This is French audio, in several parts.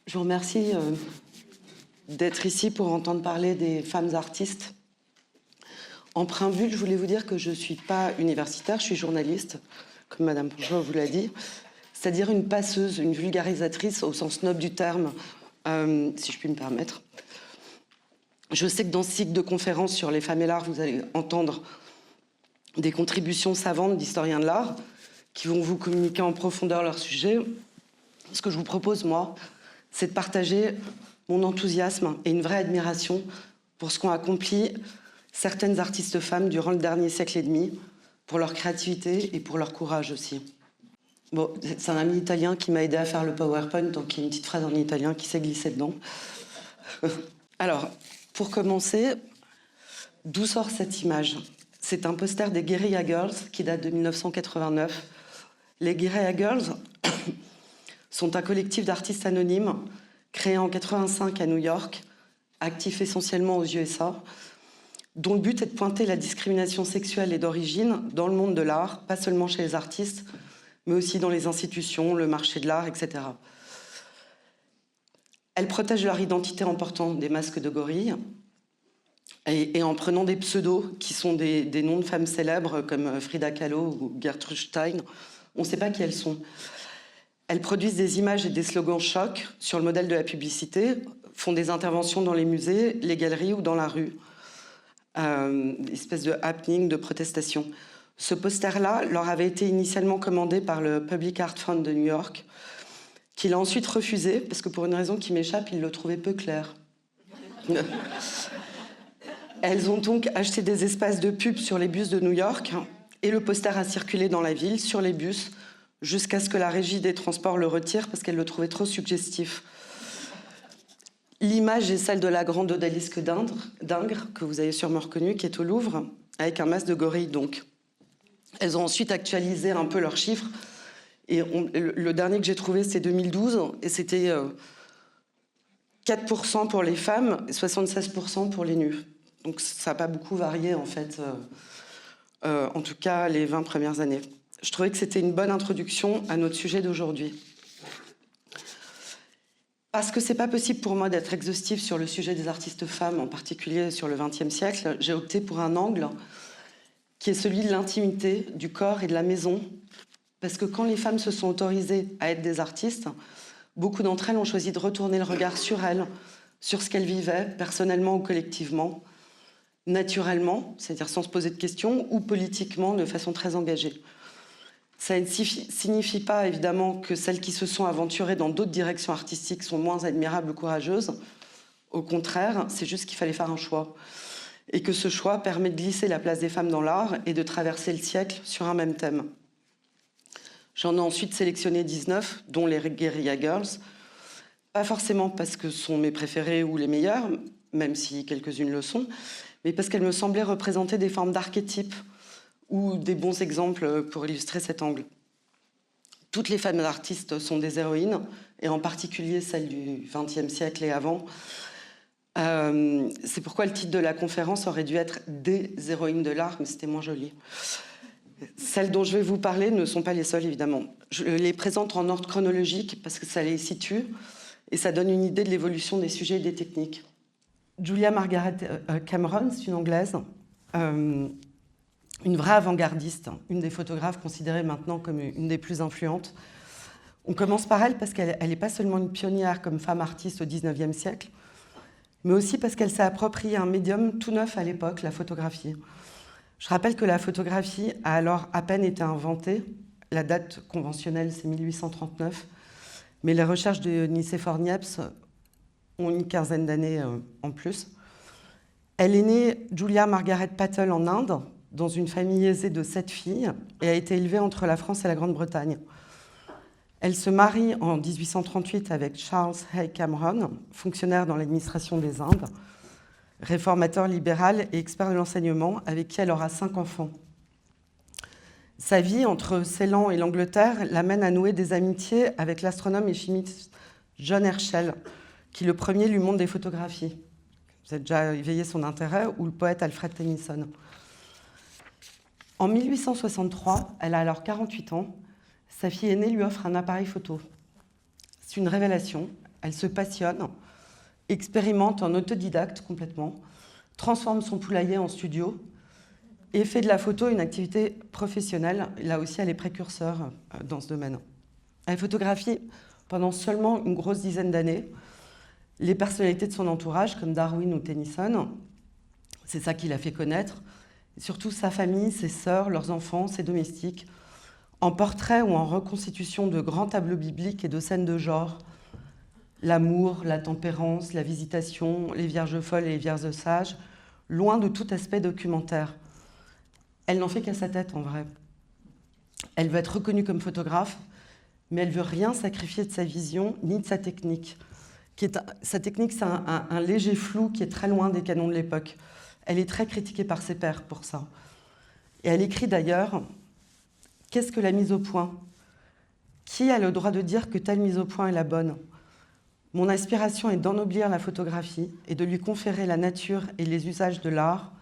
Je vous remercie d'être ici pour entendre parler des femmes artistes. En préambule, je voulais vous dire que je ne suis pas universitaire, je suis journaliste, comme Madame Bourgeois vous l'a dit, c'est-à-dire une passeuse, une vulgarisatrice au sens noble du terme, si je puis me permettre. Je sais que dans ce cycle de conférences sur les femmes et l'art, vous allez entendre des contributions savantes d'historiens de l'art qui vont vous communiquer en profondeur leur sujet. Ce que je vous propose, moi, c'est de partager mon enthousiasme et une vraie admiration pour ce qu'ont accompli certaines artistes femmes durant le dernier siècle et demi, pour leur créativité et pour leur courage aussi. Bon, c'est un ami italien qui m'a aidé à faire le PowerPoint, donc il y a une petite phrase en italien qui s'est glissée dedans. Alors, pour commencer, d'où sort cette image? C'est un poster des Guerrilla Girls qui date de 1989. Les Guerrilla Girls sont un collectif d'artistes anonymes créé en 1985 à New York, actif essentiellement aux USA, dont le but est de pointer la discrimination sexuelle et d'origine dans le monde de l'art, pas seulement chez les artistes, mais aussi dans les institutions, le marché de l'art, etc. Elles protègent leur identité en portant des masques de gorille et en prenant des pseudos qui sont des noms de femmes célèbres comme Frida Kahlo ou Gertrude Stein. On ne sait pas qui elles sont. Elles produisent des images et des slogans chocs sur le modèle de la publicité, font des interventions dans les musées, les galeries ou dans la rue. Une espèce de happening, de protestation. Ce poster-là leur avait été initialement commandé par le Public Art Fund de New York, qu'il a ensuite refusé, parce que pour une raison qui m'échappe, il le trouvait peu clair. Elles ont donc acheté des espaces de pub sur les bus de New York, et le poster a circulé dans la ville, sur les bus, jusqu'à ce que la régie des transports le retire, parce qu'elle le trouvait trop suggestif. L'image est celle de la grande odalisque d'Ingres, que vous avez sûrement reconnue, qui est au Louvre, avec un masque de gorille, donc. Elles ont ensuite actualisé un peu leurs chiffres. Et le dernier que j'ai trouvé, c'est 2012, et c'était 4% pour les femmes et 76% pour les nus. Donc ça n'a pas beaucoup varié, en fait, en tout cas les 20 premières années. Je trouvais que c'était une bonne introduction à notre sujet d'aujourd'hui. Parce que c'est pas possible pour moi d'être exhaustive sur le sujet des artistes femmes, en particulier sur le XXe siècle, j'ai opté pour un angle qui est celui de l'intimité, du corps et de la maison. Parce que quand les femmes se sont autorisées à être des artistes, beaucoup d'entre elles ont choisi de retourner le regard sur elles, sur ce qu'elles vivaient, personnellement ou collectivement, naturellement, c'est-à-dire sans se poser de questions, ou politiquement, de façon très engagée. Ça ne signifie pas, évidemment, que celles qui se sont aventurées dans d'autres directions artistiques sont moins admirables ou courageuses. Au contraire, c'est juste qu'il fallait faire un choix. Et que ce choix permet de glisser la place des femmes dans l'art et de traverser le siècle sur un même thème. J'en ai ensuite sélectionné 19, dont les Guerrilla Girls. Pas forcément parce que ce sont mes préférées ou les meilleures, même si quelques-unes le sont, mais parce qu'elles me semblaient représenter des formes d'archétypes ou des bons exemples pour illustrer cet angle. Toutes les femmes artistes sont des héroïnes, et en particulier celles du XXe siècle et avant. C'est pourquoi le titre de la conférence aurait dû être « Des héroïnes de l'art », mais c'était moins joli. Celles dont je vais vous parler ne sont pas les seules, évidemment. Je les présente en ordre chronologique, parce que ça les situe, et ça donne une idée de l'évolution des sujets et des techniques. Julia Margaret Cameron, c'est une Anglaise, une vraie avant-gardiste, une des photographes considérées maintenant comme une des plus influentes. On commence par elle parce qu'elle n'est pas seulement une pionnière comme femme artiste au XIXe siècle, mais aussi parce qu'elle s'est approprié un médium tout neuf à l'époque, la photographie. Je rappelle que la photographie a alors à peine été inventée. La date conventionnelle, c'est 1839, mais les recherches de Nicéphore Niepce ont une quinzaine d'années en plus. Elle est née Julia Margaret Pattle en Inde, dans une famille aisée de 7 filles, et a été élevée entre la France et la Grande-Bretagne. Elle se marie en 1838 avec Charles Hay Cameron, fonctionnaire dans l'administration des Indes, réformateur libéral et expert de l'enseignement, avec qui elle aura 5 enfants. Sa vie entre Ceylan et l'Angleterre l'amène à nouer des amitiés avec l'astronome et chimiste John Herschel, qui le premier lui montre des photographies. Vous avez déjà éveillé son intérêt, ou le poète Alfred Tennyson. En 1863, elle a alors 48 ans, sa fille aînée lui offre un appareil photo. C'est une révélation. Elle se passionne, expérimente en autodidacte complètement, transforme son poulailler en studio et fait de la photo une activité professionnelle. Là aussi, elle est précurseur dans ce domaine. Elle photographie pendant seulement une grosse dizaine d'années les personnalités de son entourage, comme Darwin ou Tennyson. C'est ça qui l'a fait connaître. Et surtout sa famille, ses sœurs, leurs enfants, ses domestiques, en portrait ou en reconstitution de grands tableaux bibliques et de scènes de genre, l'amour, la tempérance, la visitation, les vierges folles et les vierges sages, loin de tout aspect documentaire. Elle n'en fait qu'à sa tête, en vrai. Elle veut être reconnue comme photographe, mais elle ne veut rien sacrifier de sa vision ni de sa technique. Sa technique, c'est un léger flou qui est très loin des canons de l'époque. Elle est très critiquée par ses pairs pour ça. Et elle écrit d'ailleurs « Qu'est-ce que la mise au point ? Qui a le droit de dire que telle mise au point est la bonne ? Mon aspiration est d'ennoblir la photographie et de lui conférer la nature et les usages de l'art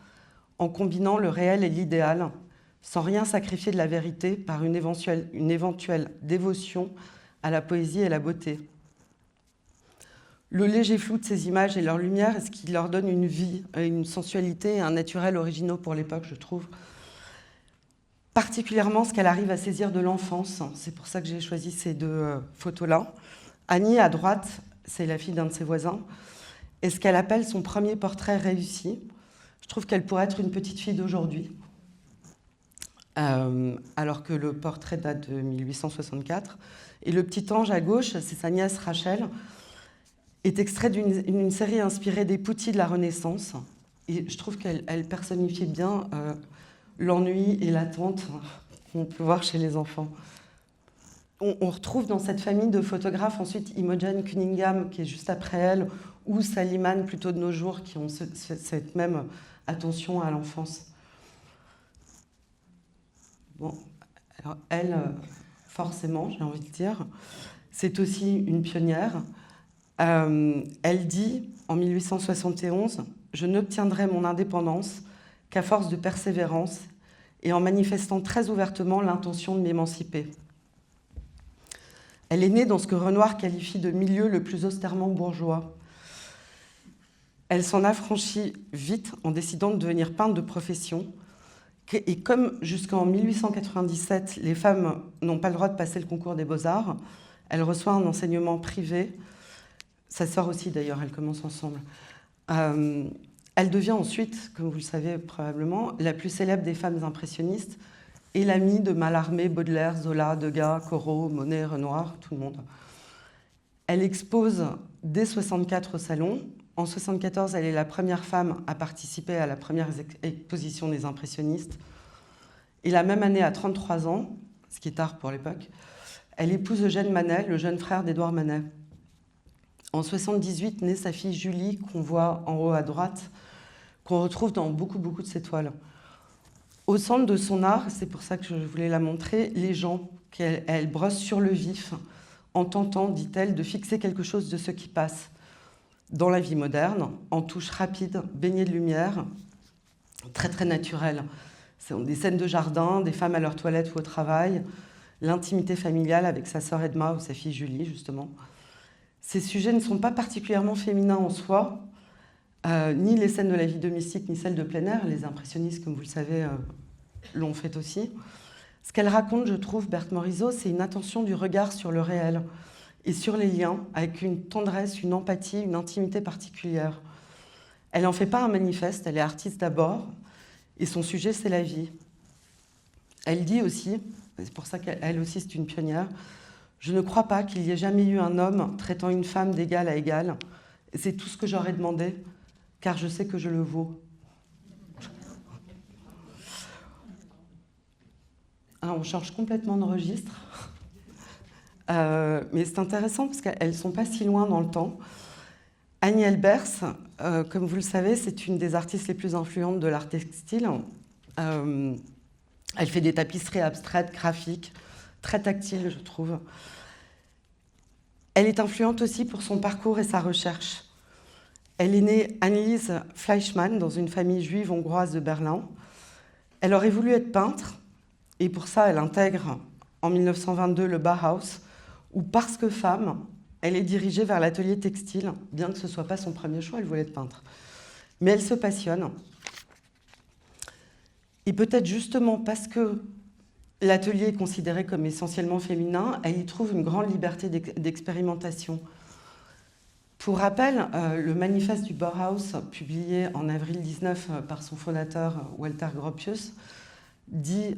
en combinant le réel et l'idéal, sans rien sacrifier de la vérité par une éventuelle dévotion à la poésie et la beauté. Le léger flou de ces images et leur lumière est ce qui leur donne une vie, une sensualité et un naturel originaux pour l'époque, je trouve. Particulièrement ce qu'elle arrive à saisir de l'enfance. C'est pour ça que j'ai choisi ces deux photos-là. Annie, à droite, c'est la fille d'un de ses voisins, et ce qu'elle appelle son premier portrait réussi. Je trouve qu'elle pourrait être une petite fille d'aujourd'hui, alors que le portrait date de 1864. Et le petit ange à gauche, c'est sa nièce Rachel, est extrait d'une série inspirée des Pouty de la Renaissance. Et je trouve qu'elle personnifiait bien l'ennui et l'attente qu'on peut voir chez les enfants. On retrouve dans cette famille de photographes ensuite Imogen Cunningham, qui est juste après elle, ou Saliman, plutôt de nos jours, qui ont cette même attention à l'enfance. Bon, alors elle, forcément, j'ai envie de dire, c'est aussi une pionnière. Elle dit, en 1871, « Je n'obtiendrai mon indépendance qu'à force de persévérance et en manifestant très ouvertement l'intention de m'émanciper. » Elle est née dans ce que Renoir qualifie de milieu le plus austèrement bourgeois. Elle s'en affranchit vite en décidant de devenir peintre de profession. Et comme jusqu'en 1897, les femmes n'ont pas le droit de passer le concours des beaux-arts, elle reçoit un enseignement privé. Sa sœur aussi, d'ailleurs, elles commencent ensemble. Elle devient ensuite, comme vous le savez probablement, la plus célèbre des femmes impressionnistes et l'amie de Mallarmé, Baudelaire, Zola, Degas, Corot, Monet, Renoir, tout le monde. Elle expose dès 1964 au Salon. En 1974, elle est la première femme à participer à la première exposition des impressionnistes. Et la même année, à 33 ans, ce qui est tard pour l'époque, elle épouse Eugène Manet, le jeune frère d'Édouard Manet. En 1978, naît sa fille Julie, qu'on voit en haut à droite, qu'on retrouve dans beaucoup de ses toiles. Au centre de son art, c'est pour ça que je voulais la montrer, les gens qu'elle brosse sur le vif, en tentant, dit-elle, de fixer quelque chose de ce qui passe dans la vie moderne, en touches rapides, baignées de lumière, très naturelles. Ce sont des scènes de jardin, des femmes à leur toilette ou au travail, l'intimité familiale avec sa sœur Edma ou sa fille Julie, justement. Ces sujets ne sont pas particulièrement féminins en soi, ni les scènes de la vie domestique, ni celles de plein air. Les impressionnistes, comme vous le savez, l'ont fait aussi. Ce qu'elle raconte, je trouve, Berthe Morisot, c'est une attention du regard sur le réel et sur les liens, avec une tendresse, une empathie, une intimité particulière. Elle n'en fait pas un manifeste, elle est artiste d'abord, et son sujet, c'est la vie. Elle dit aussi, c'est pour ça qu'elle aussi c'est une pionnière, « Je ne crois pas qu'il y ait jamais eu un homme traitant une femme d'égal à égal. C'est tout ce que j'aurais demandé, car je sais que je le vaux. » On change complètement de registre. Mais c'est intéressant parce qu'elles ne sont pas si loin dans le temps. Annie Elbers, comme vous le savez, c'est une des artistes les plus influentes de l'art textile. Elle fait des tapisseries abstraites, graphiques, très tactiles, je trouve. Elle est influente aussi pour son parcours et sa recherche. Elle est née Anneliese Fleischmann dans une famille juive hongroise de Berlin. Elle aurait voulu être peintre et pour ça, elle intègre en 1922 le Bauhaus, où, parce que femme, elle est dirigée vers l'atelier textile, bien que ce ne soit pas son premier choix, elle voulait être peintre. Mais elle se passionne. Et peut-être justement parce que l'atelier est considéré comme essentiellement féminin, elle y trouve une grande liberté d'expérimentation. Pour rappel, le manifeste du Bauhaus, publié en avril 19 par son fondateur Walter Gropius, dit,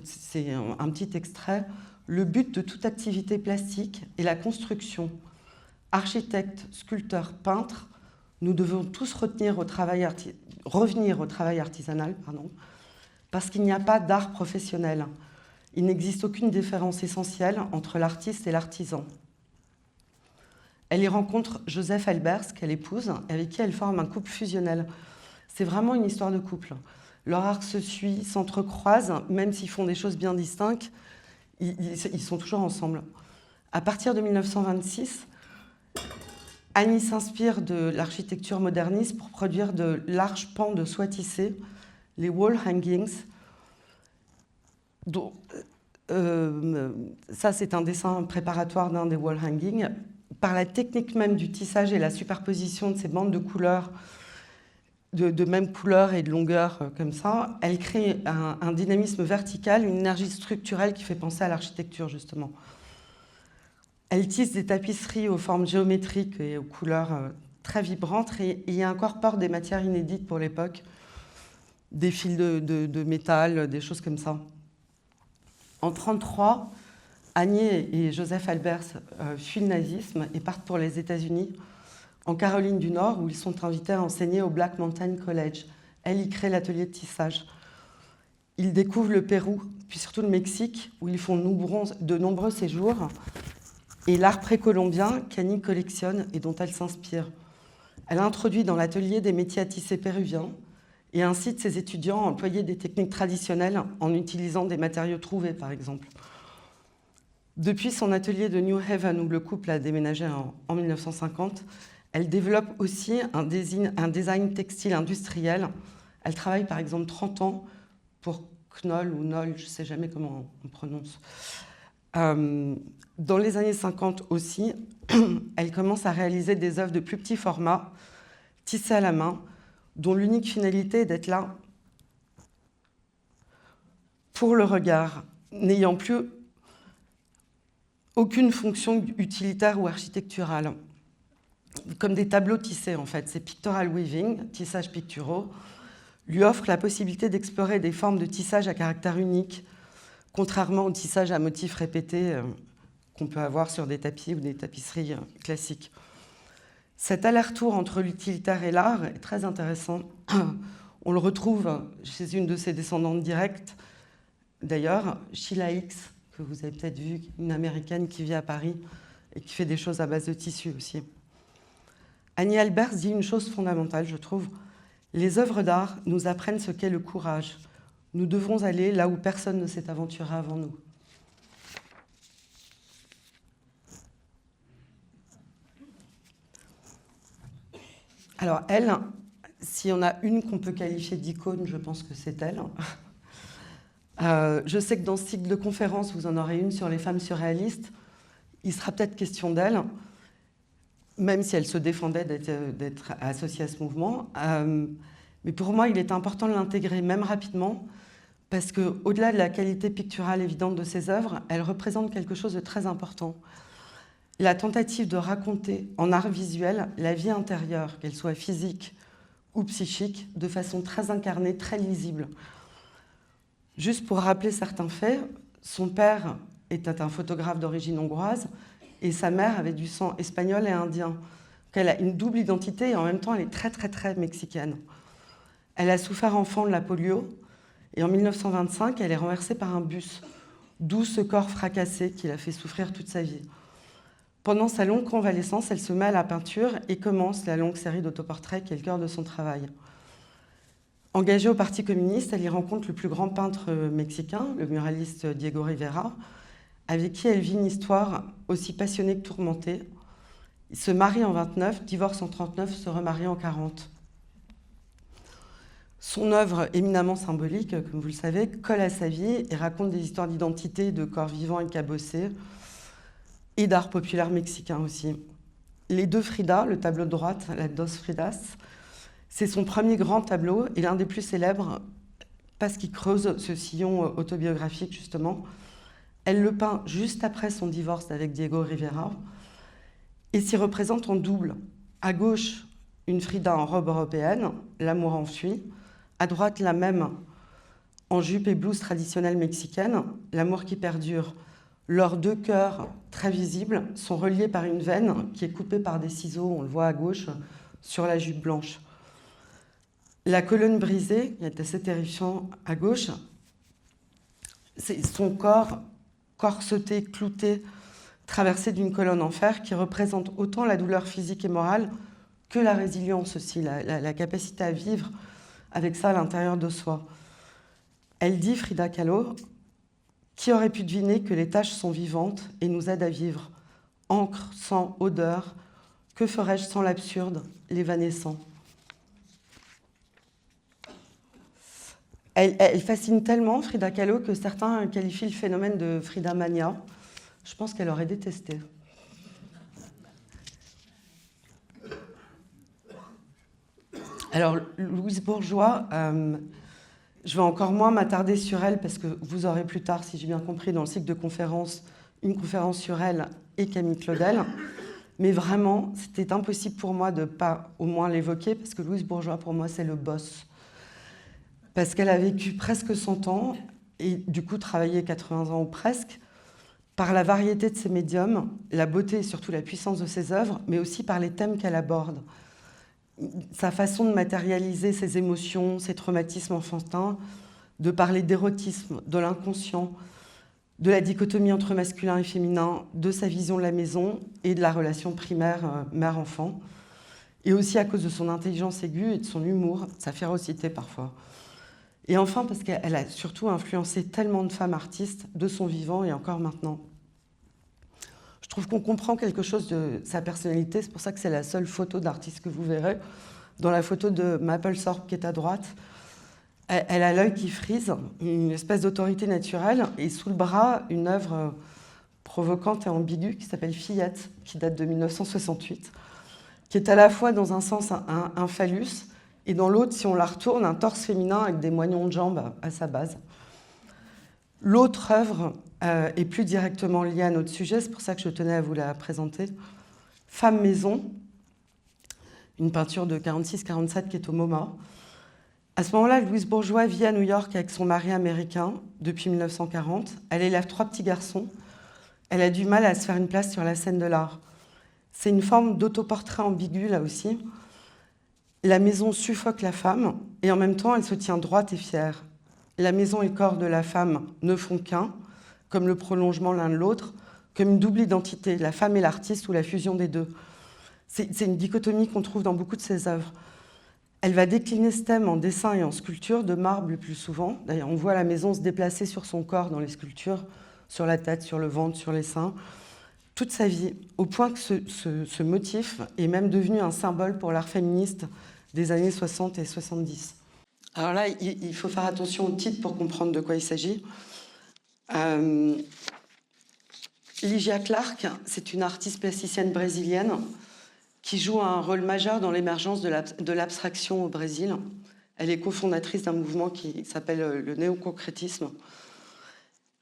c'est un petit extrait, « Le but de toute activité plastique est la construction. Architectes, sculpteurs, peintres, nous devons tous revenir au travail artisanal, parce qu'il n'y a pas d'art professionnel. Il n'existe aucune différence essentielle entre l'artiste et l'artisan. » Elle y rencontre Joseph Albers, qu'elle épouse, et avec qui elle forme un couple fusionnel. C'est vraiment une histoire de couple. Leur arc se suit, s'entrecroise, même s'ils font des choses bien distinctes, ils sont toujours ensemble. À partir de 1926, Annie s'inspire de l'architecture moderniste pour produire de larges pans de soie tissée, les wall hangings. Ça, c'est un dessin préparatoire d'un des wall hangings. Par la technique même du tissage et la superposition de ces bandes de couleurs, de même couleur et de longueur comme ça, elle crée un dynamisme vertical, une énergie structurelle qui fait penser à l'architecture, justement. Elle tisse des tapisseries aux formes géométriques et aux couleurs très vibrantes et incorpore des matières inédites pour l'époque, des fils de métal, des choses comme ça. En 1933, Annie et Joseph Albers fuient le nazisme et partent pour les États-Unis, en Caroline du Nord, où ils sont invités à enseigner au Black Mountain College. Elle y crée l'atelier de tissage. Ils découvrent le Pérou, puis surtout le Mexique, où ils font de nombreux séjours, et l'art précolombien qu'Annie collectionne et dont elle s'inspire. Elle introduit dans l'atelier des métiers à tisser péruviens et incite ses étudiants à employer des techniques traditionnelles en utilisant des matériaux trouvés, par exemple. Depuis son atelier de New Haven, où le couple a déménagé en 1950, elle développe aussi un design textile industriel. Elle travaille par exemple 30 ans pour Knoll ou Knoll, je ne sais jamais comment on prononce. Dans les années 50 aussi, elle commence à réaliser des œuvres de plus petit format, tissées à la main, dont l'unique finalité est d'être là pour le regard, n'ayant plus aucune fonction utilitaire ou architecturale. Comme des tableaux tissés, en fait. C'est pictorial weaving, tissage picturaux, lui offre la possibilité d'explorer des formes de tissage à caractère unique, contrairement au tissage à motifs répétés qu'on peut avoir sur des tapis ou des tapisseries classiques. Cet aller-retour entre l'utilitaire et l'art est très intéressant. On le retrouve chez une de ses descendantes directes, d'ailleurs, Sheila Hicks, que vous avez peut-être vu, une américaine qui vit à Paris et qui fait des choses à base de tissu aussi. Annie Albers dit une chose fondamentale, je trouve. Les œuvres d'art nous apprennent ce qu'est le courage. Nous devons aller là où personne ne s'est aventuré avant nous. Alors elle, s'il y en a une qu'on peut qualifier d'icône, je pense que c'est elle. Je sais que dans ce cycle de conférences, vous en aurez une sur les femmes surréalistes. Il sera peut-être question d'elle, même si elle se défendait d'être associée à ce mouvement. Mais pour moi, il est important de l'intégrer, même rapidement, parce qu'au-delà de la qualité picturale évidente de ses œuvres, elle représente quelque chose de très important. La tentative de raconter en art visuel la vie intérieure, qu'elle soit physique ou psychique, de façon très incarnée, très lisible. Juste pour rappeler certains faits, son père était un photographe d'origine hongroise et sa mère avait du sang espagnol et indien. Elle a une double identité et en même temps elle est très très très mexicaine. Elle a souffert enfant de la polio et en 1925 elle est renversée par un bus, d'où ce corps fracassé qui l'a fait souffrir toute sa vie. Pendant sa longue convalescence, elle se met à la peinture et commence la longue série d'autoportraits qui est le cœur de son travail. Engagée au Parti communiste, elle y rencontre le plus grand peintre mexicain, le muraliste Diego Rivera, avec qui elle vit une histoire aussi passionnée que tourmentée. Il se marie en 29, divorce en 39, se remarie en 40. Son œuvre, éminemment symbolique, comme vous le savez, colle à sa vie et raconte des histoires d'identité, de corps vivants et cabossés, et d'art populaire mexicain aussi. Les deux Frida, le tableau de droite, la Dos Fridas, c'est son premier grand tableau et l'un des plus célèbres parce qu'il creuse ce sillon autobiographique justement. Elle le peint juste après son divorce avec Diego Rivera et s'y représente en double. À gauche, une Frida en robe européenne, l'amour enfui. À droite, la même en jupe et blouse traditionnelle mexicaine, l'amour qui perdure. Leurs deux cœurs, très visibles, sont reliés par une veine qui est coupée par des ciseaux, on le voit à gauche, sur la jupe blanche. La colonne brisée, qui est assez terrifiant à gauche, c'est son corps corseté, clouté, traversé d'une colonne en fer qui représente autant la douleur physique et morale que la résilience aussi, la capacité à vivre avec ça à l'intérieur de soi. Elle dit, Frida Kahlo, « Qui aurait pu deviner que les taches sont vivantes et nous aident à vivre? Encre, sang, odeur, que ferais-je sans l'absurde, l'évanescent ?» Elle fascine tellement, Frida Kahlo, que certains qualifient le phénomène de Frida Mania. Je pense qu'elle aurait détesté. Alors, Louise Bourgeois, je vais encore moins m'attarder sur elle parce que vous aurez plus tard, si j'ai bien compris, dans le cycle de conférences, une conférence sur elle et Camille Claudel. Mais vraiment, c'était impossible pour moi de ne pas au moins l'évoquer parce que Louise Bourgeois, pour moi, c'est le boss. Parce qu'elle a vécu presque 100 ans et du coup travaillé 80 ans ou presque, par la variété de ses médiums, la beauté et surtout la puissance de ses œuvres, mais aussi par les thèmes qu'elle aborde. Sa façon de matérialiser ses émotions, ses traumatismes enfantins, de parler d'érotisme, de l'inconscient, de la dichotomie entre masculin et féminin, de sa vision de la maison et de la relation primaire mère-enfant, et aussi à cause de son intelligence aiguë et de son humour, de sa férocité parfois. Et enfin, parce qu'elle a surtout influencé tellement de femmes artistes de son vivant et encore maintenant. Je trouve qu'on comprend quelque chose de sa personnalité, c'est pour ça que c'est la seule photo d'artiste que vous verrez. Dans la photo de Mapplethorpe qui est à droite, elle a l'œil qui frise, une espèce d'autorité naturelle, et sous le bras, une œuvre provocante et ambiguë qui s'appelle Fillette, qui date de 1968, qui est à la fois dans un sens un phallus, et dans l'autre, si on la retourne, un torse féminin avec des moignons de jambes à sa base. L'autre œuvre est plus directement liée à notre sujet, c'est pour ça que je tenais à vous la présenter. Femme Maison, une peinture de 46-47 qui est au MoMA. À ce moment-là, Louise Bourgeois vit à New York avec son mari américain depuis 1940. Elle élève 3 petits garçons. Elle a du mal à se faire une place sur la scène de l'art. C'est une forme d'autoportrait ambigu, là aussi. La maison suffoque la femme, et en même temps, elle se tient droite et fière. La maison et le corps de la femme ne font qu'un, comme le prolongement l'un de l'autre, comme une double identité, la femme et l'artiste ou la fusion des deux. C'est une dichotomie qu'on trouve dans beaucoup de ses œuvres. Elle va décliner ce thème en dessin et en sculpture, de marbre le plus souvent. D'ailleurs, on voit la maison se déplacer sur son corps dans les sculptures, sur la tête, sur le ventre, sur les seins, toute sa vie, au point que ce motif est même devenu un symbole pour l'art féministe des années 60 et 70. Alors là, il faut faire attention au titre pour comprendre de quoi il s'agit. Ligia Clark, c'est une artiste plasticienne brésilienne qui joue un rôle majeur dans l'émergence de l'abstraction au Brésil. Elle est cofondatrice d'un mouvement qui s'appelle le néoconcrétisme.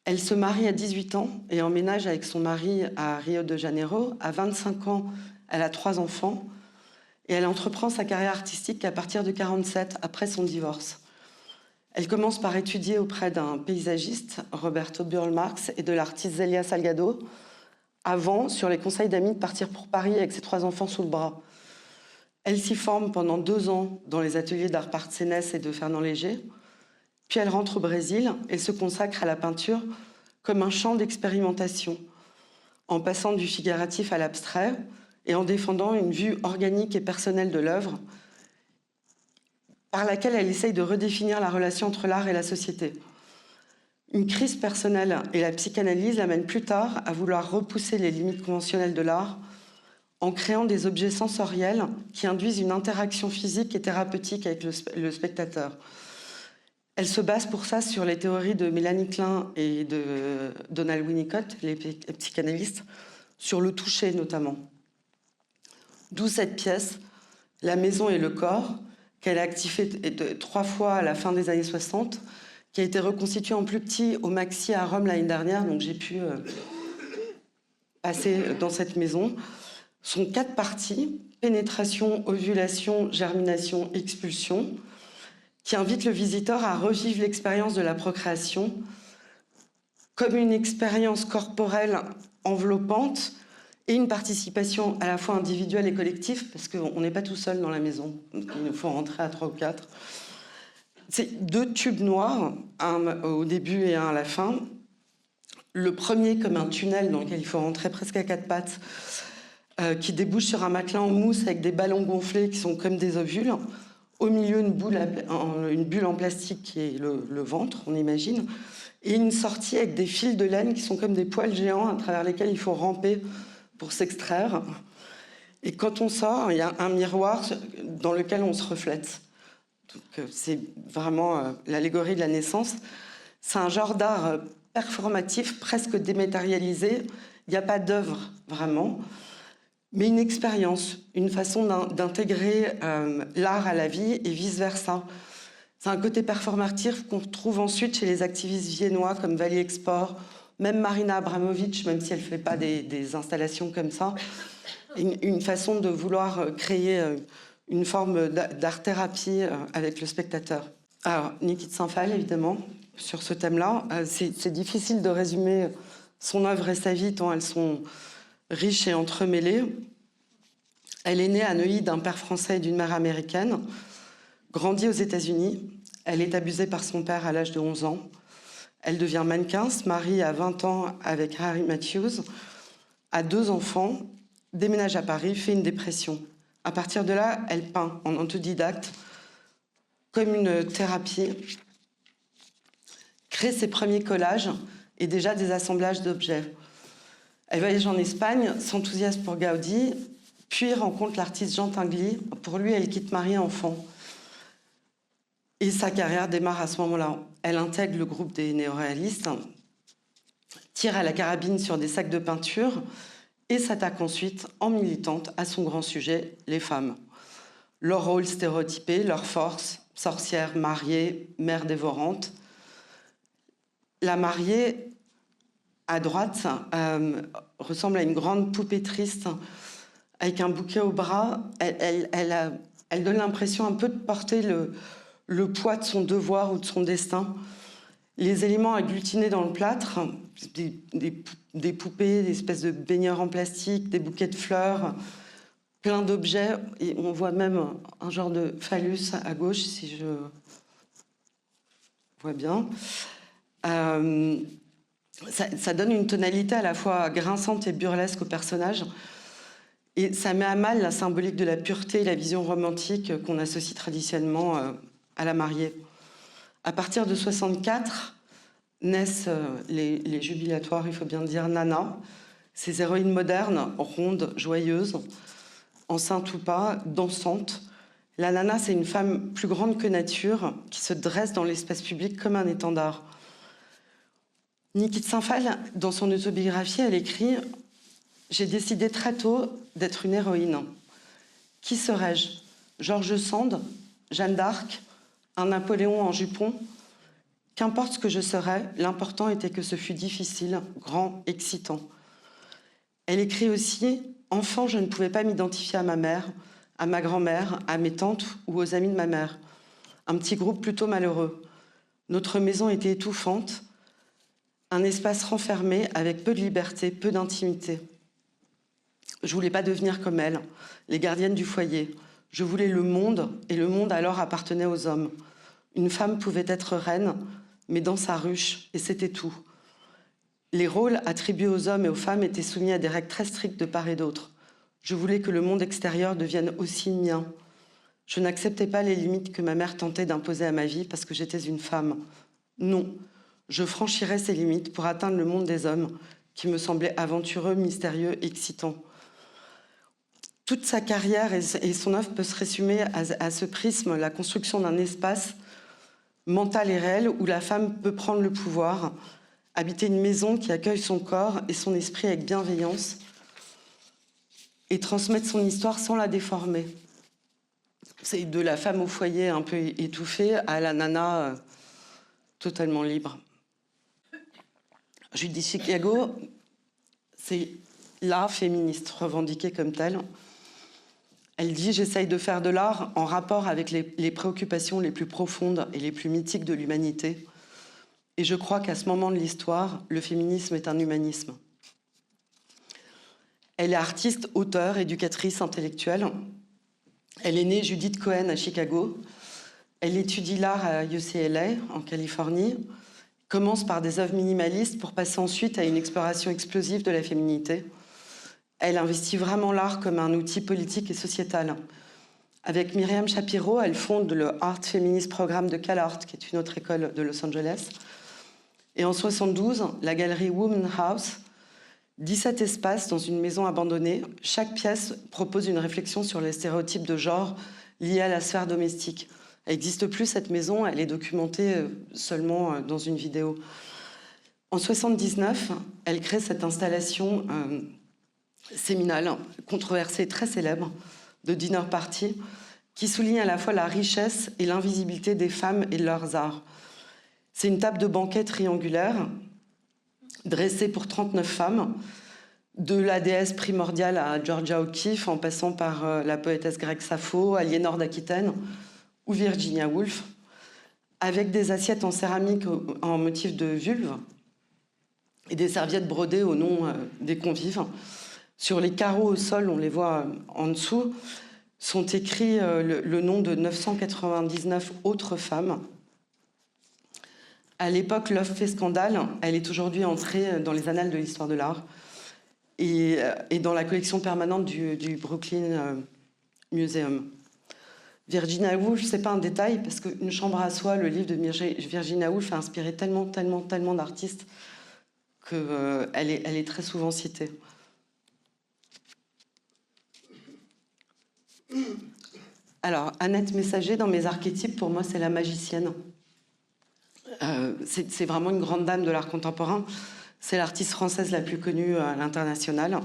Elle se marie à 18 ans et emménage avec son mari à Rio de Janeiro. À 25 ans, elle a 3 enfants et elle entreprend sa carrière artistique à partir de 47, après son divorce. Elle commence par étudier auprès d'un paysagiste, Roberto Burle Marx, et de l'artiste Zélia Salgado, avant, sur les conseils d'amis, de partir pour Paris avec ses 3 enfants sous le bras. Elle s'y forme pendant 2 ans dans les ateliers d'art Parcenes et de Fernand Léger. Puis elle rentre au Brésil et se consacre à la peinture comme un champ d'expérimentation, en passant du figuratif à l'abstrait et en défendant une vue organique et personnelle de l'œuvre, par laquelle elle essaye de redéfinir la relation entre l'art et la société. Une crise personnelle et la psychanalyse l'amènent plus tard à vouloir repousser les limites conventionnelles de l'art en créant des objets sensoriels qui induisent une interaction physique et thérapeutique avec le spectateur. Elle se base pour ça sur les théories de Mélanie Klein et de Donald Winnicott, les psychanalystes, sur le toucher notamment. D'où cette pièce, La maison et le corps, qu'elle a activée 3 fois à la fin des années 60, qui a été reconstituée en plus petit au Maxi à Rome l'année dernière, donc j'ai pu passer dans cette maison. Ce sont 4 parties, pénétration, ovulation, germination, expulsion, qui invitent le visiteur à revivre l'expérience de la procréation comme une expérience corporelle enveloppante et une participation à la fois individuelle et collective, parce qu'on n'est pas tout seul dans la maison, donc il nous faut rentrer à 3 ou 4. C'est 2 tubes noirs, un au début et un à la fin. Le premier comme un tunnel dans lequel il faut rentrer presque à 4 pattes, qui débouche sur un matelas en mousse avec des ballons gonflés qui sont comme des ovules. Au milieu, une bulle en plastique qui est le ventre, on imagine. Et une sortie avec des fils de laine qui sont comme des poils géants à travers lesquels il faut ramper pour s'extraire. Et quand on sort, il y a un miroir dans lequel on se reflète. Donc, c'est vraiment l'allégorie de la naissance. C'est un genre d'art performatif, presque dématérialisé. Il n'y a pas d'œuvre, vraiment, mais une expérience, une façon d'intégrer l'art à la vie et vice-versa. C'est un côté performatif qu'on retrouve ensuite chez les activistes viennois comme Valley Export, même Marina Abramovic, même si elle ne fait pas des installations comme ça. Une façon de vouloir créer une forme d'art-thérapie avec le spectateur. Alors, Niki de Saint-Phal, évidemment, sur ce thème-là. C'est difficile de résumer son œuvre et sa vie, tant elles sont riches et entremêlées. Elle est née à Neuilly d'un père français et d'une mère américaine, grandie aux États-Unis. Elle est abusée par son père à l'âge de 11 ans. Elle devient mannequin, se marie à 20 ans avec Harry Matthews, a 2 enfants, déménage à Paris, fait une dépression. À partir de là, elle peint en autodidacte, comme une thérapie, crée ses premiers collages et déjà des assemblages d'objets. Elle voyage en Espagne, s'enthousiasme pour Gaudi, puis rencontre l'artiste Jean Tinguely. Pour lui, elle quitte mari et enfant. Et sa carrière démarre à ce moment-là. Elle intègre le groupe des néoréalistes, tire à la carabine sur des sacs de peinture et s'attaque ensuite, en militante, à son grand sujet, les femmes. Leur rôle stéréotypé, leur force, sorcière, mariée, mère dévorante. La mariée, à droite, ressemble à une grande poupée triste, avec un bouquet au bras. Elle donne l'impression un peu de porter le poids de son devoir ou de son destin. Les éléments agglutinés dans le plâtre, des poupées, des espèces de baigneurs en plastique, des bouquets de fleurs, plein d'objets. Et on voit même un genre de phallus à gauche, si je vois bien. Ça donne une tonalité à la fois grinçante et burlesque au personnage. Et ça met à mal la symbolique de la pureté et la vision romantique qu'on associe traditionnellement à la mariée. À partir de 64, naissent les jubilatoires, il faut bien dire, Nana, ces héroïnes modernes, rondes, joyeuses, enceintes ou pas, dansantes. La nana, c'est une femme plus grande que nature, qui se dresse dans l'espace public comme un étendard. Niki de Saint-Phal, dans son autobiographie, elle écrit « J'ai décidé très tôt d'être une héroïne. Qui serais-je? George Sand, Jeanne d'Arc, un Napoléon en jupon? Qu'importe ce que je serais, l'important était que ce fût difficile, grand, excitant. » Elle écrit aussi « Enfant, je ne pouvais pas m'identifier à ma mère, à ma grand-mère, à mes tantes ou aux amis de ma mère. Un petit groupe plutôt malheureux. Notre maison était étouffante, un espace renfermé avec peu de liberté, peu d'intimité. Je voulais pas devenir comme elles, les gardiennes du foyer. Je voulais le monde, et le monde alors appartenait aux hommes. Une femme pouvait être reine, mais dans sa ruche, et c'était tout. Les rôles attribués aux hommes et aux femmes étaient soumis à des règles très strictes de part et d'autre. Je voulais que le monde extérieur devienne aussi mien. Je n'acceptais pas les limites que ma mère tentait d'imposer à ma vie parce que j'étais une femme. Non, je franchirais ces limites pour atteindre le monde des hommes, qui me semblait aventureux, mystérieux, excitant. » Toute sa carrière et son œuvre peut se résumer à ce prisme, la construction d'un espace mental et réel où la femme peut prendre le pouvoir, habiter une maison qui accueille son corps et son esprit avec bienveillance, et transmettre son histoire sans la déformer. C'est de la femme au foyer un peu étouffée à la nana totalement libre. Judy Chicago, c'est l'art féministe revendiqué comme tel. Elle dit « J'essaye de faire de l'art en rapport avec les préoccupations les plus profondes et les plus mythiques de l'humanité. Et je crois qu'à ce moment de l'histoire, le féminisme est un humanisme. » Elle est artiste, auteure, éducatrice, intellectuelle. Elle est née Judith Cohen à Chicago. Elle étudie l'art à UCLA, en Californie. Commence par des œuvres minimalistes pour passer ensuite à une exploration explosive de la féminité. Elle investit vraiment l'art comme un outil politique et sociétal. Avec Myriam Shapiro, elle fonde le Art Feminist Programme de CalArt, qui est une autre école de Los Angeles. Et en 1972, la galerie Woman House, 17 espaces dans une maison abandonnée. Chaque pièce propose une réflexion sur les stéréotypes de genre liés à la sphère domestique. Elle n'existe plus, cette maison, elle est documentée seulement dans une vidéo. En 1979, elle crée cette installation séminale, controversée, très célèbre, de Dinner Party, qui souligne à la fois la richesse et l'invisibilité des femmes et de leurs arts. C'est une table de banquet triangulaire, dressée pour 39 femmes, de la déesse primordiale à Georgia O'Keeffe, en passant par la poétesse grecque Sappho, Aliénor d'Aquitaine ou Virginia Woolf, avec des assiettes en céramique en motif de vulve et des serviettes brodées au nom des convives. Sur les carreaux au sol, on les voit en dessous, sont écrits le nom de 999 autres femmes. À l'époque, l'œuvre fait scandale. Elle est aujourd'hui entrée dans les annales de l'histoire de l'art et dans la collection permanente du Brooklyn Museum. Virginia Woolf, c'est pas un détail, parce qu'Une chambre à soi, le livre de Virginia Woolf, a inspiré tellement d'artistes qu'elle est très souvent citée. Alors, Annette Messager, dans mes archétypes, pour moi, c'est la magicienne. C'est vraiment une grande dame de l'art contemporain. C'est l'artiste française la plus connue à l'international.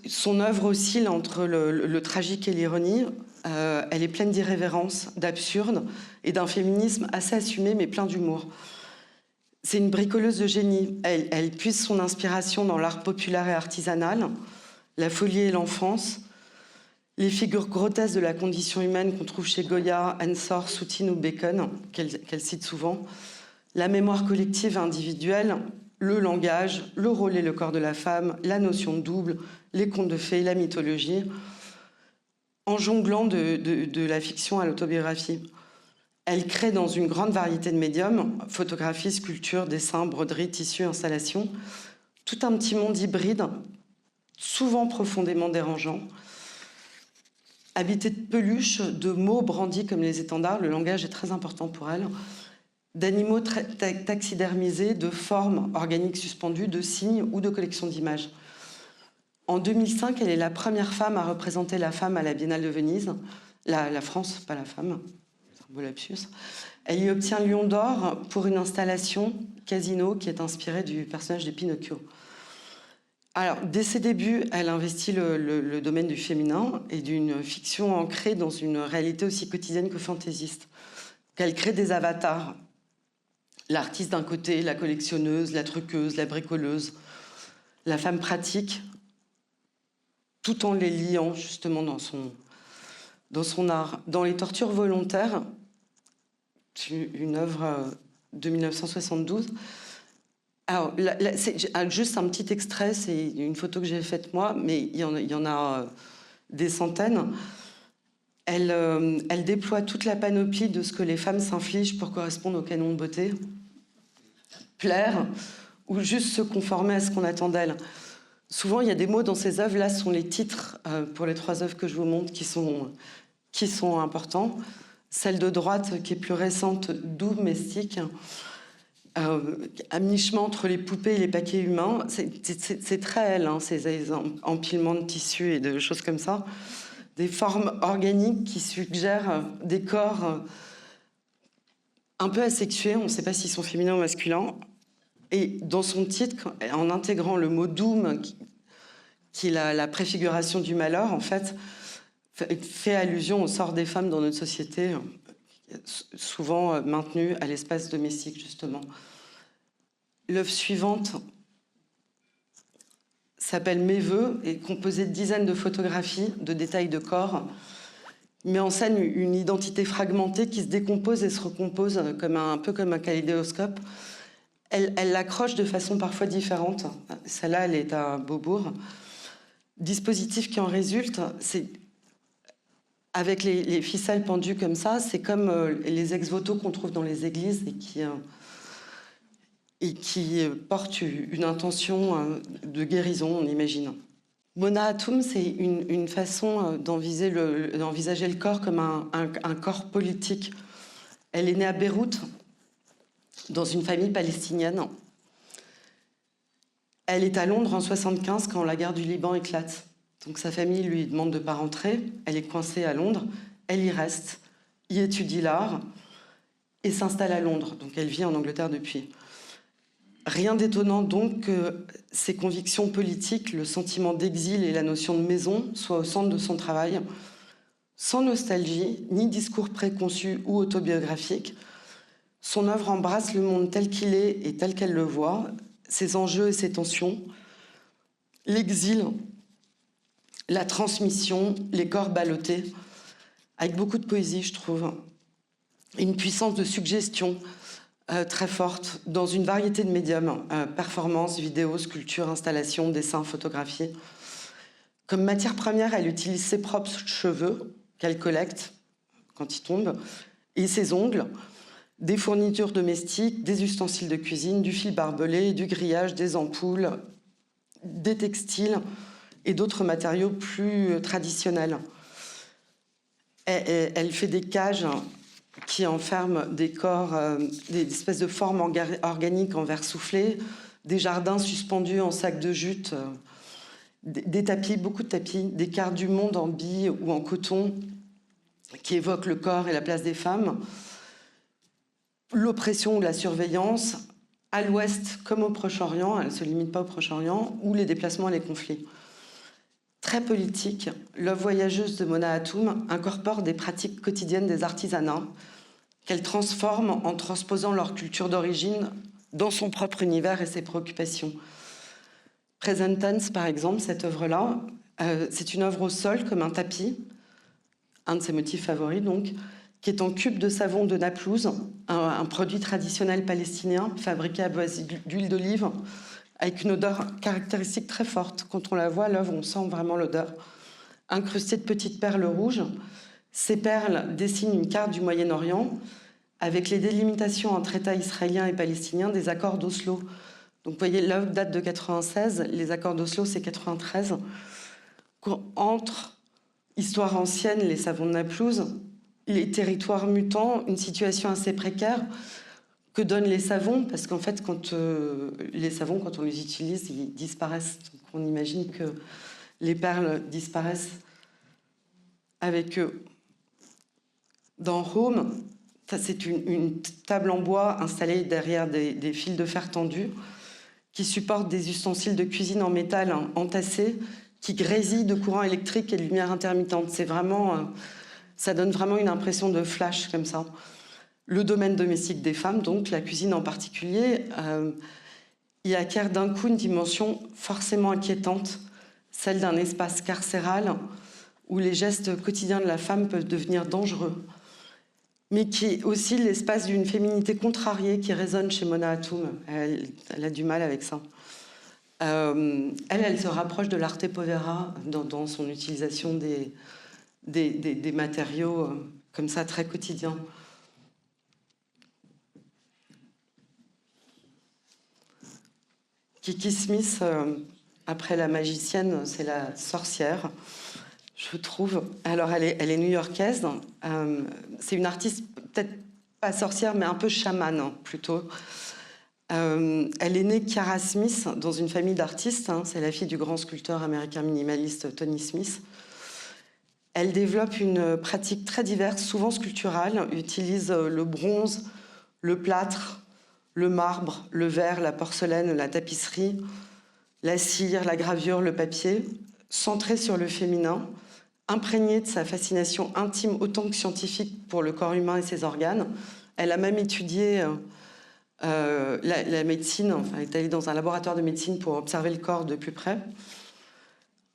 Son œuvre oscille entre le tragique et l'ironie. Elle est pleine d'irrévérence, d'absurde et d'un féminisme assez assumé, mais plein d'humour. C'est une bricoleuse de génie. Elle puise son inspiration dans l'art populaire et artisanal, la folie et l'enfance, les figures grotesques de la condition humaine qu'on trouve chez Goya, Ensor, Soutine ou Bacon, qu'elle cite souvent, la mémoire collective et individuelle, le langage, le rôle et le corps de la femme, la notion de double, les contes de fées, la mythologie, en jonglant de la fiction à l'autobiographie. Elle crée dans une grande variété de médiums, photographie, sculpture, dessin, broderie, tissu, installation, tout un petit monde hybride, souvent profondément dérangeant, habité de peluches, de mots brandis comme les étendards, le langage est très important pour elle, d'animaux taxidermisés, de formes organiques suspendues, de signes ou de collections d'images. En 2005, elle est la première femme à représenter la femme à la Biennale de Venise, la France, pas la femme, c'est un beau lapsus. Elle y obtient Lion d'or pour une installation Casino qui est inspirée du personnage de Pinocchio. Alors, dès ses débuts, elle investit le domaine du féminin et d'une fiction ancrée dans une réalité aussi quotidienne que fantaisiste. Qu'elle crée des avatars. L'artiste d'un côté, la collectionneuse, la truqueuse, la bricoleuse, la femme pratique, tout en les liant justement dans son art. Dans Les tortures volontaires, une œuvre de 1972, alors, c'est juste un petit extrait, c'est une photo que j'ai faite moi, mais il y en a des centaines. Elle déploie toute la panoplie de ce que les femmes s'infligent pour correspondre au canon de beauté. Plaire, ou juste se conformer à ce qu'on attend d'elle. Souvent, il y a des mots dans ces œuvres, là, sont les titres, pour les 3 œuvres que je vous montre, qui sont importants. Celle de droite, qui est plus récente, domestique, à mi-chemin entre les poupées et les paquets humains. C'est très elle, hein, ces empilements de tissus et de choses comme ça. Des formes organiques qui suggèrent des corps un peu asexués, on ne sait pas s'ils sont féminins ou masculins. Et dans son titre, en intégrant le mot « doom », qui est la préfiguration du malheur, en fait, fait allusion au sort des femmes dans notre société, souvent maintenues à l'espace domestique, justement. L'œuvre suivante s'appelle « Mes vœux » et est composée de dizaines de photographies, de détails de corps, met en scène une identité fragmentée qui se décompose et se recompose un peu comme un kaléidoscope. Elle l'accroche de façon parfois différente. Celle-là, elle est à Beaubourg. Dispositif qui en résulte, c'est avec les ficelles pendues comme ça, c'est comme les ex-voto qu'on trouve dans les églises et qui portent une intention de guérison, on imagine. Mona Hatoum, c'est une façon d'envisager le corps comme un corps politique. Elle est née à Beyrouth, dans une famille palestinienne. Elle est à Londres en 1975 quand la guerre du Liban éclate. Donc sa famille lui demande de ne pas rentrer. Elle est coincée à Londres. Elle y reste, y étudie l'art et s'installe à Londres. Donc elle vit en Angleterre depuis. Rien d'étonnant donc que ses convictions politiques, le sentiment d'exil et la notion de maison soient au centre de son travail, sans nostalgie, ni discours préconçu ou autobiographique. Son œuvre embrasse le monde tel qu'il est et tel qu'elle le voit, ses enjeux et ses tensions, l'exil, la transmission, les corps ballottés, avec beaucoup de poésie, je trouve, une puissance de suggestion très forte dans une variété de médiums, performance, vidéo, sculpture, installation, dessin, photographie. Comme matière première, elle utilise ses propres cheveux qu'elle collecte quand ils tombent et ses ongles, des fournitures domestiques, des ustensiles de cuisine, du fil barbelé, du grillage, des ampoules, des textiles et d'autres matériaux plus traditionnels. Elle fait des cages qui enferment des corps, des espèces de formes organiques en verre soufflé, des jardins suspendus en sacs de jute, des tapis, beaucoup de tapis, des cartes du monde en billes ou en coton qui évoquent le corps et la place des femmes, l'oppression ou la surveillance, à l'Ouest comme au Proche-Orient, elle ne se limite pas au Proche-Orient, ou les déplacements et les conflits. Très politique, l'œuvre voyageuse de Mona Hatoum incorpore des pratiques quotidiennes des artisanats qu'elle transforme en transposant leur culture d'origine dans son propre univers et ses préoccupations. Present Tense, par exemple, cette œuvre-là, c'est une œuvre au sol comme un tapis, un de ses motifs favoris donc, qui est en cube de savon de Naplouse, un produit traditionnel palestinien fabriqué à base d'huile d'olive, avec une odeur caractéristique très forte. Quand on la voit, l'œuvre, on sent vraiment l'odeur. Incrustée de petites perles rouges, ces perles dessinent une carte du Moyen-Orient avec les délimitations entre États israéliens et palestiniens des accords d'Oslo. Donc vous voyez, l'œuvre date de 96, les accords d'Oslo, c'est 93. Entre histoire ancienne, les savons de Naplouse, les territoires mutants, une situation assez précaire que donnent les savons, parce qu'en fait, les savons, quand on les utilise, ils disparaissent. Donc on imagine que les perles disparaissent avec eux. Dans Home, c'est une table en bois installée derrière des fils de fer tendus qui supportent des ustensiles de cuisine en métal entassés qui grésillent de courant électrique et de lumière intermittente. C'est vraiment, ça donne vraiment une impression de flash comme ça. Le domaine domestique des femmes, donc la cuisine en particulier, y acquiert d'un coup une dimension forcément inquiétante, celle d'un espace carcéral où les gestes quotidiens de la femme peuvent devenir dangereux, mais qui est aussi l'espace d'une féminité contrariée qui résonne chez Mona Hatoum. Elle a du mal avec ça. Elle se rapproche de l'arte povera dans son utilisation des matériaux comme ça, très quotidiens. Kiki Smith, après la magicienne, c'est la sorcière, je trouve. Alors, elle est new-yorkaise. C'est une artiste, peut-être pas sorcière, mais un peu chamane, plutôt. Elle est née Kiara Smith dans une famille d'artistes. C'est la fille du grand sculpteur américain minimaliste Tony Smith. Elle développe une pratique très diverse, souvent sculpturale, utilise le bronze, le plâtre, le marbre, le verre, la porcelaine, la tapisserie, la cire, la gravure, le papier, centrée sur le féminin, imprégnée de sa fascination intime autant que scientifique pour le corps humain et ses organes. Elle a même étudié la médecine, enfin, elle est allée dans un laboratoire de médecine pour observer le corps de plus près.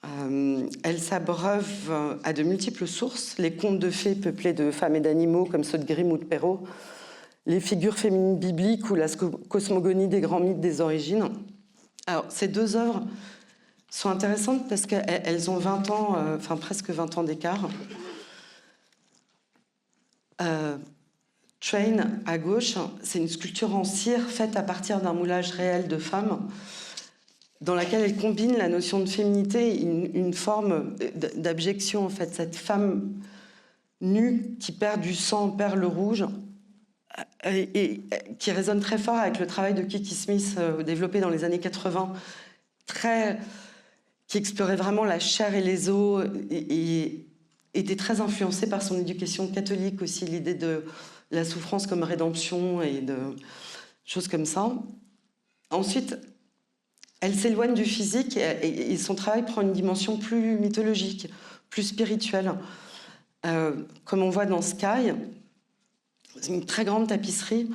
Elle s'abreuve à de multiples sources, les contes de fées peuplés de femmes et d'animaux comme ceux de Grimm ou de Perrault, les figures féminines bibliques ou la cosmogonie des grands mythes des origines. Alors, ces deux œuvres sont intéressantes parce qu'elles ont 20 ans, enfin presque 20 ans d'écart. Train, à gauche, c'est une sculpture en cire faite à partir d'un moulage réel de femmes, dans laquelle elle combine la notion de féminité et une forme d'abjection, en fait. Cette femme nue qui perd du sang, perd le rouge, et qui résonne très fort avec le travail de Kiki Smith développé dans les années 80, qui explorait vraiment la chair et les os, et était très influencé par son éducation catholique aussi, l'idée de la souffrance comme rédemption et de choses comme ça. Ensuite, elle s'éloigne du physique et son travail prend une dimension plus mythologique, plus spirituelle. Comme on voit dans Sky, c'est une très grande tapisserie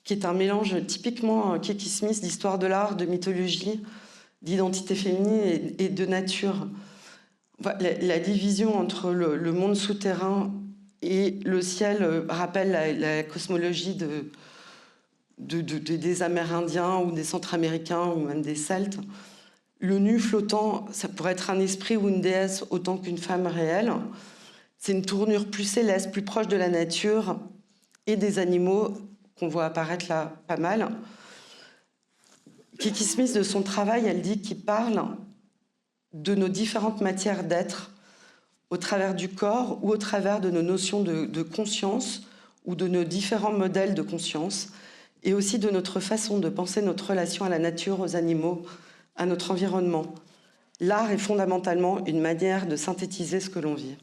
qui est un mélange typiquement Kiki Smith d'histoire de l'art, de mythologie, d'identité féminine et de nature. La division entre le monde souterrain et le ciel rappelle la cosmologie des Amérindiens ou des Centra-Américains ou même des Celtes. Le nu flottant, ça pourrait être un esprit ou une déesse autant qu'une femme réelle. C'est une tournure plus céleste, plus proche de la nature et des animaux qu'on voit apparaître là pas mal. Kiki Smith, de son travail, elle dit qu'il parle de nos différentes matières d'être au travers du corps ou au travers de nos notions de conscience ou de nos différents modèles de conscience et aussi de notre façon de penser notre relation à la nature, aux animaux, à notre environnement. L'art est fondamentalement une manière de synthétiser ce que l'on vit.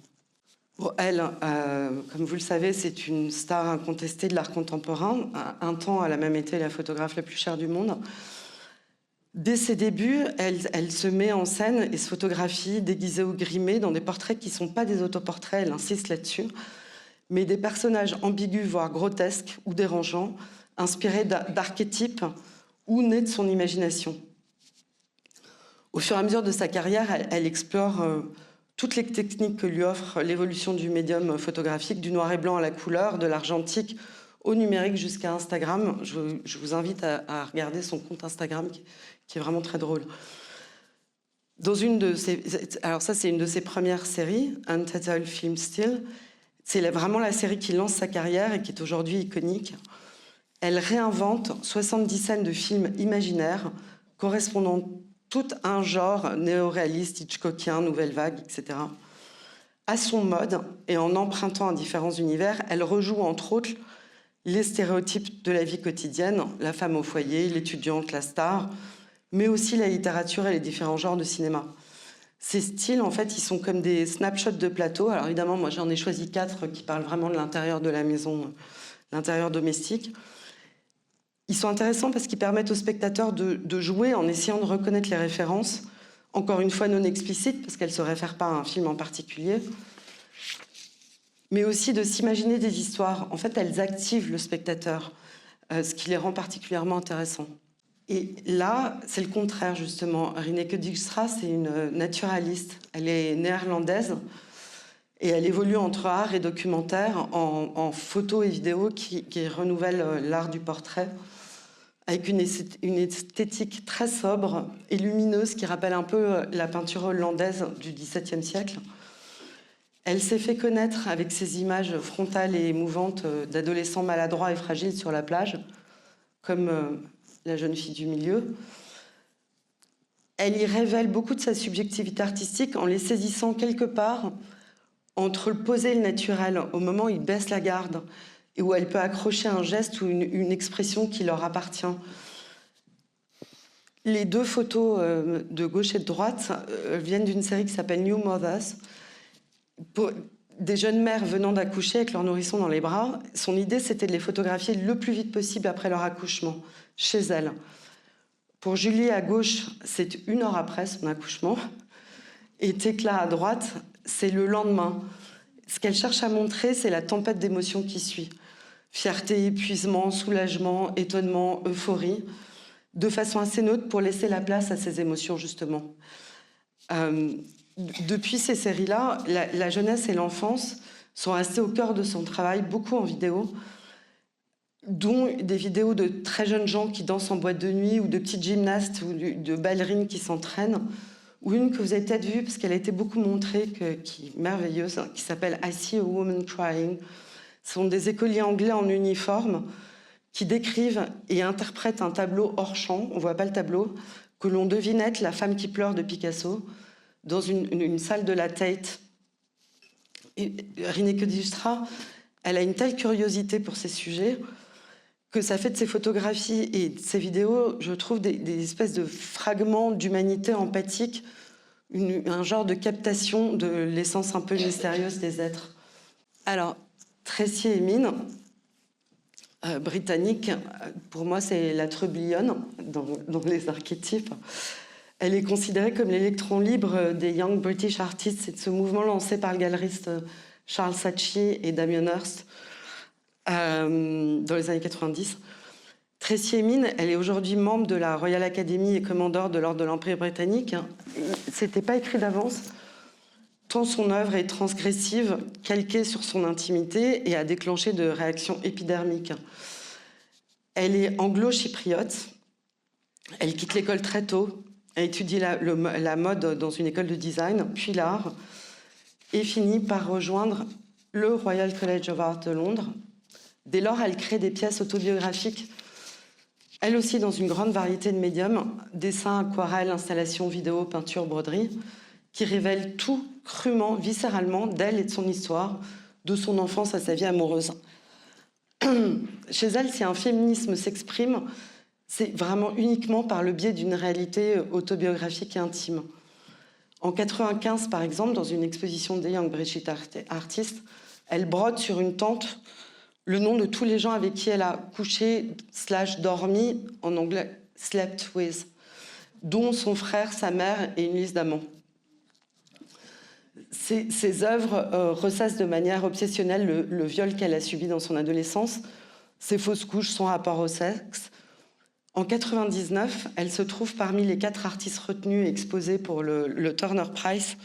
Pour elle, comme vous le savez, c'est une star incontestée de l'art contemporain. Un temps, elle a même été la photographe la plus chère du monde. Dès ses débuts, elle se met en scène et se photographie déguisée ou grimée dans des portraits qui ne sont pas des autoportraits, elle insiste là-dessus, mais des personnages ambigus, voire grotesques ou dérangeants, inspirés d'archétypes ou nés de son imagination. Au fur et à mesure de sa carrière, elle explore toutes les techniques que lui offre l'évolution du médium photographique, du noir et blanc à la couleur, de l'argentique au numérique jusqu'à Instagram. Je vous invite à regarder son compte Instagram qui est vraiment très drôle. Alors ça, c'est une de ses premières séries, Untitled Film Still. C'est vraiment la série qui lance sa carrière et qui est aujourd'hui iconique. Elle réinvente 70 scènes de films imaginaires correspondant tout à un genre néo-réaliste, hitchcockien, nouvelle vague, etc. À son mode et en empruntant à différents univers, elle rejoue entre autres les stéréotypes de la vie quotidienne, la femme au foyer, l'étudiante, la star, mais aussi la littérature et les différents genres de cinéma. Ces styles, en fait, ils sont comme des snapshots de plateau. Alors évidemment, moi, j'en ai choisi 4 qui parlent vraiment de l'intérieur de la maison, l'intérieur domestique. Ils sont intéressants parce qu'ils permettent aux spectateurs de jouer en essayant de reconnaître les références, encore une fois non explicites, parce qu'elles ne se réfèrent pas à un film en particulier, mais aussi de s'imaginer des histoires. En fait, elles activent le spectateur, ce qui les rend particulièrement intéressants. Et là, c'est le contraire, justement. Rineke Dijkstra, c'est une naturaliste. Elle est néerlandaise et elle évolue entre art et documentaire en photo et vidéo qui renouvelle l'art du portrait avec une esthétique très sobre et lumineuse qui rappelle un peu la peinture hollandaise du XVIIe siècle. Elle s'est fait connaître avec ses images frontales et émouvantes d'adolescents maladroits et fragiles sur la plage, comme la jeune fille du milieu. Elle y révèle beaucoup de sa subjectivité artistique en les saisissant quelque part entre le posé et le naturel, au moment où il baisse la garde, et où elle peut accrocher un geste ou une expression qui leur appartient. Les 2 photos de gauche et de droite viennent d'une série qui s'appelle New Mothers. Pour des jeunes mères venant d'accoucher avec leur nourrisson dans les bras, son idée, c'était de les photographier le plus vite possible après leur accouchement, chez elles, Pour Julie, à gauche, c'est 1 heure après son accouchement. Et Tekla, à droite, c'est le lendemain. Ce qu'elle cherche à montrer, c'est la tempête d'émotions qui suit. Fierté, épuisement, soulagement, étonnement, euphorie, de façon assez neutre pour laisser la place à ces émotions, justement. Depuis ces séries-là, la jeunesse et l'enfance sont restés au cœur de son travail, beaucoup en vidéo, dont des vidéos de très jeunes gens qui dansent en boîte de nuit, ou de petites gymnastes, ou de ballerines qui s'entraînent, ou une que vous avez peut-être vue, parce qu'elle a été beaucoup montrée, qui est merveilleuse, qui s'appelle « I see a woman crying ». Ce sont des écoliers anglais en uniforme qui décrivent et interprètent un tableau hors champ, on ne voit pas le tableau, que l'on devine être La femme qui pleure de Picasso, dans une salle de la Tate. Et Rineke Dijkstra, elle a une telle curiosité pour ces sujets que ça fait de ses photographies et de ses vidéos, je trouve, des espèces de fragments d'humanité empathique, un genre de captation de l'essence un peu mystérieuse des êtres. Alors, Tracy Emin, britannique, pour moi c'est la trublione dans les archétypes. Elle est considérée comme l'électron libre des Young British Artists. C'est de ce mouvement lancé par le galeriste Charles Saatchi et Damien Hirst dans les années 90. Tracy Emin, elle est aujourd'hui membre de la Royal Academy et commandeur de l'Ordre de l'Empire britannique. C'était pas écrit d'avance, tant son œuvre est transgressive, calquée sur son intimité et a déclenché de réactions épidermiques. Elle est anglo-chypriote. Elle quitte l'école très tôt. Elle étudie la mode dans une école de design, puis l'art, et finit par rejoindre le Royal College of Art de Londres. Dès lors, elle crée des pièces autobiographiques, elle aussi dans une grande variété de médiums, dessins, aquarelles, installations, vidéos, peintures, broderies, qui révèlent tout crûment, viscéralement, d'elle et de son histoire, de son enfance à sa vie amoureuse. Chez elle, si un féminisme s'exprime, c'est vraiment uniquement par le biais d'une réalité autobiographique et intime. En 1995, par exemple, dans une exposition des Young British Artists, elle brode sur une tente le nom de tous les gens avec qui elle a couché / dormi, en anglais « slept with », dont son frère, sa mère et une liste d'amants. Ces œuvres ressassent de manière obsessionnelle le viol qu'elle a subi dans son adolescence, ses fausses couches, son rapport au sexe. En 1999, elle se trouve parmi les 4 artistes retenus et exposés pour le Turner Prize,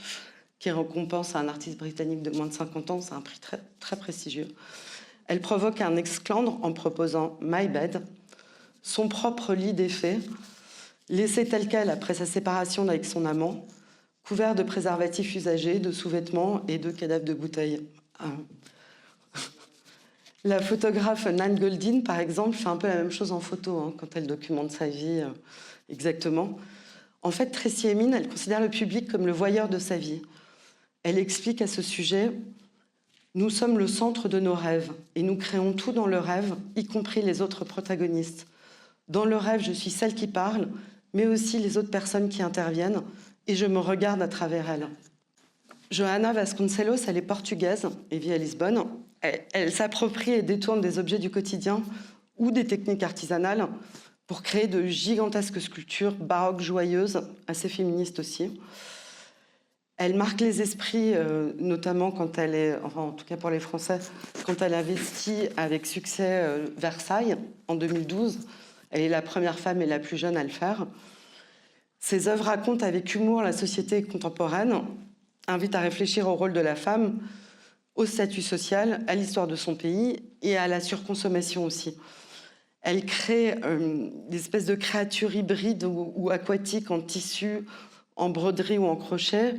qui récompense un artiste britannique de moins de 50 ans. C'est un prix très, très prestigieux. Elle provoque un esclandre en proposant « My Bed », son propre lit défait, laissé tel quel après sa séparation avec son amant, couvert de préservatifs usagés, de sous-vêtements et de cadavres de bouteilles. La photographe Nan Goldin, par exemple, fait un peu la même chose en photo, quand elle documente sa vie exactement. En fait, Tracy Emin, elle considère le public comme le voyeur de sa vie. Elle explique à ce sujet « Nous sommes le centre de nos rêves et nous créons tout dans le rêve, y compris les autres protagonistes. Dans le rêve, je suis celle qui parle, mais aussi les autres personnes qui interviennent et je me regarde à travers elles. » Johanna Vasconcelos, elle est portugaise et vit à Lisbonne. Elle s'approprie et détourne des objets du quotidien ou des techniques artisanales pour créer de gigantesques sculptures baroques joyeuses, assez féministes aussi. Elle marque les esprits, notamment quand elle est, enfin, en tout cas pour les Français, quand elle investit avec succès Versailles en 2012. Elle est la première femme et la plus jeune à le faire. Ses œuvres racontent avec humour la société contemporaine, invitent à réfléchir au rôle de la femme, au statut social, à l'histoire de son pays et à la surconsommation aussi. Elle crée des espèces de créatures hybrides ou aquatiques en tissu, en broderie ou en crochet,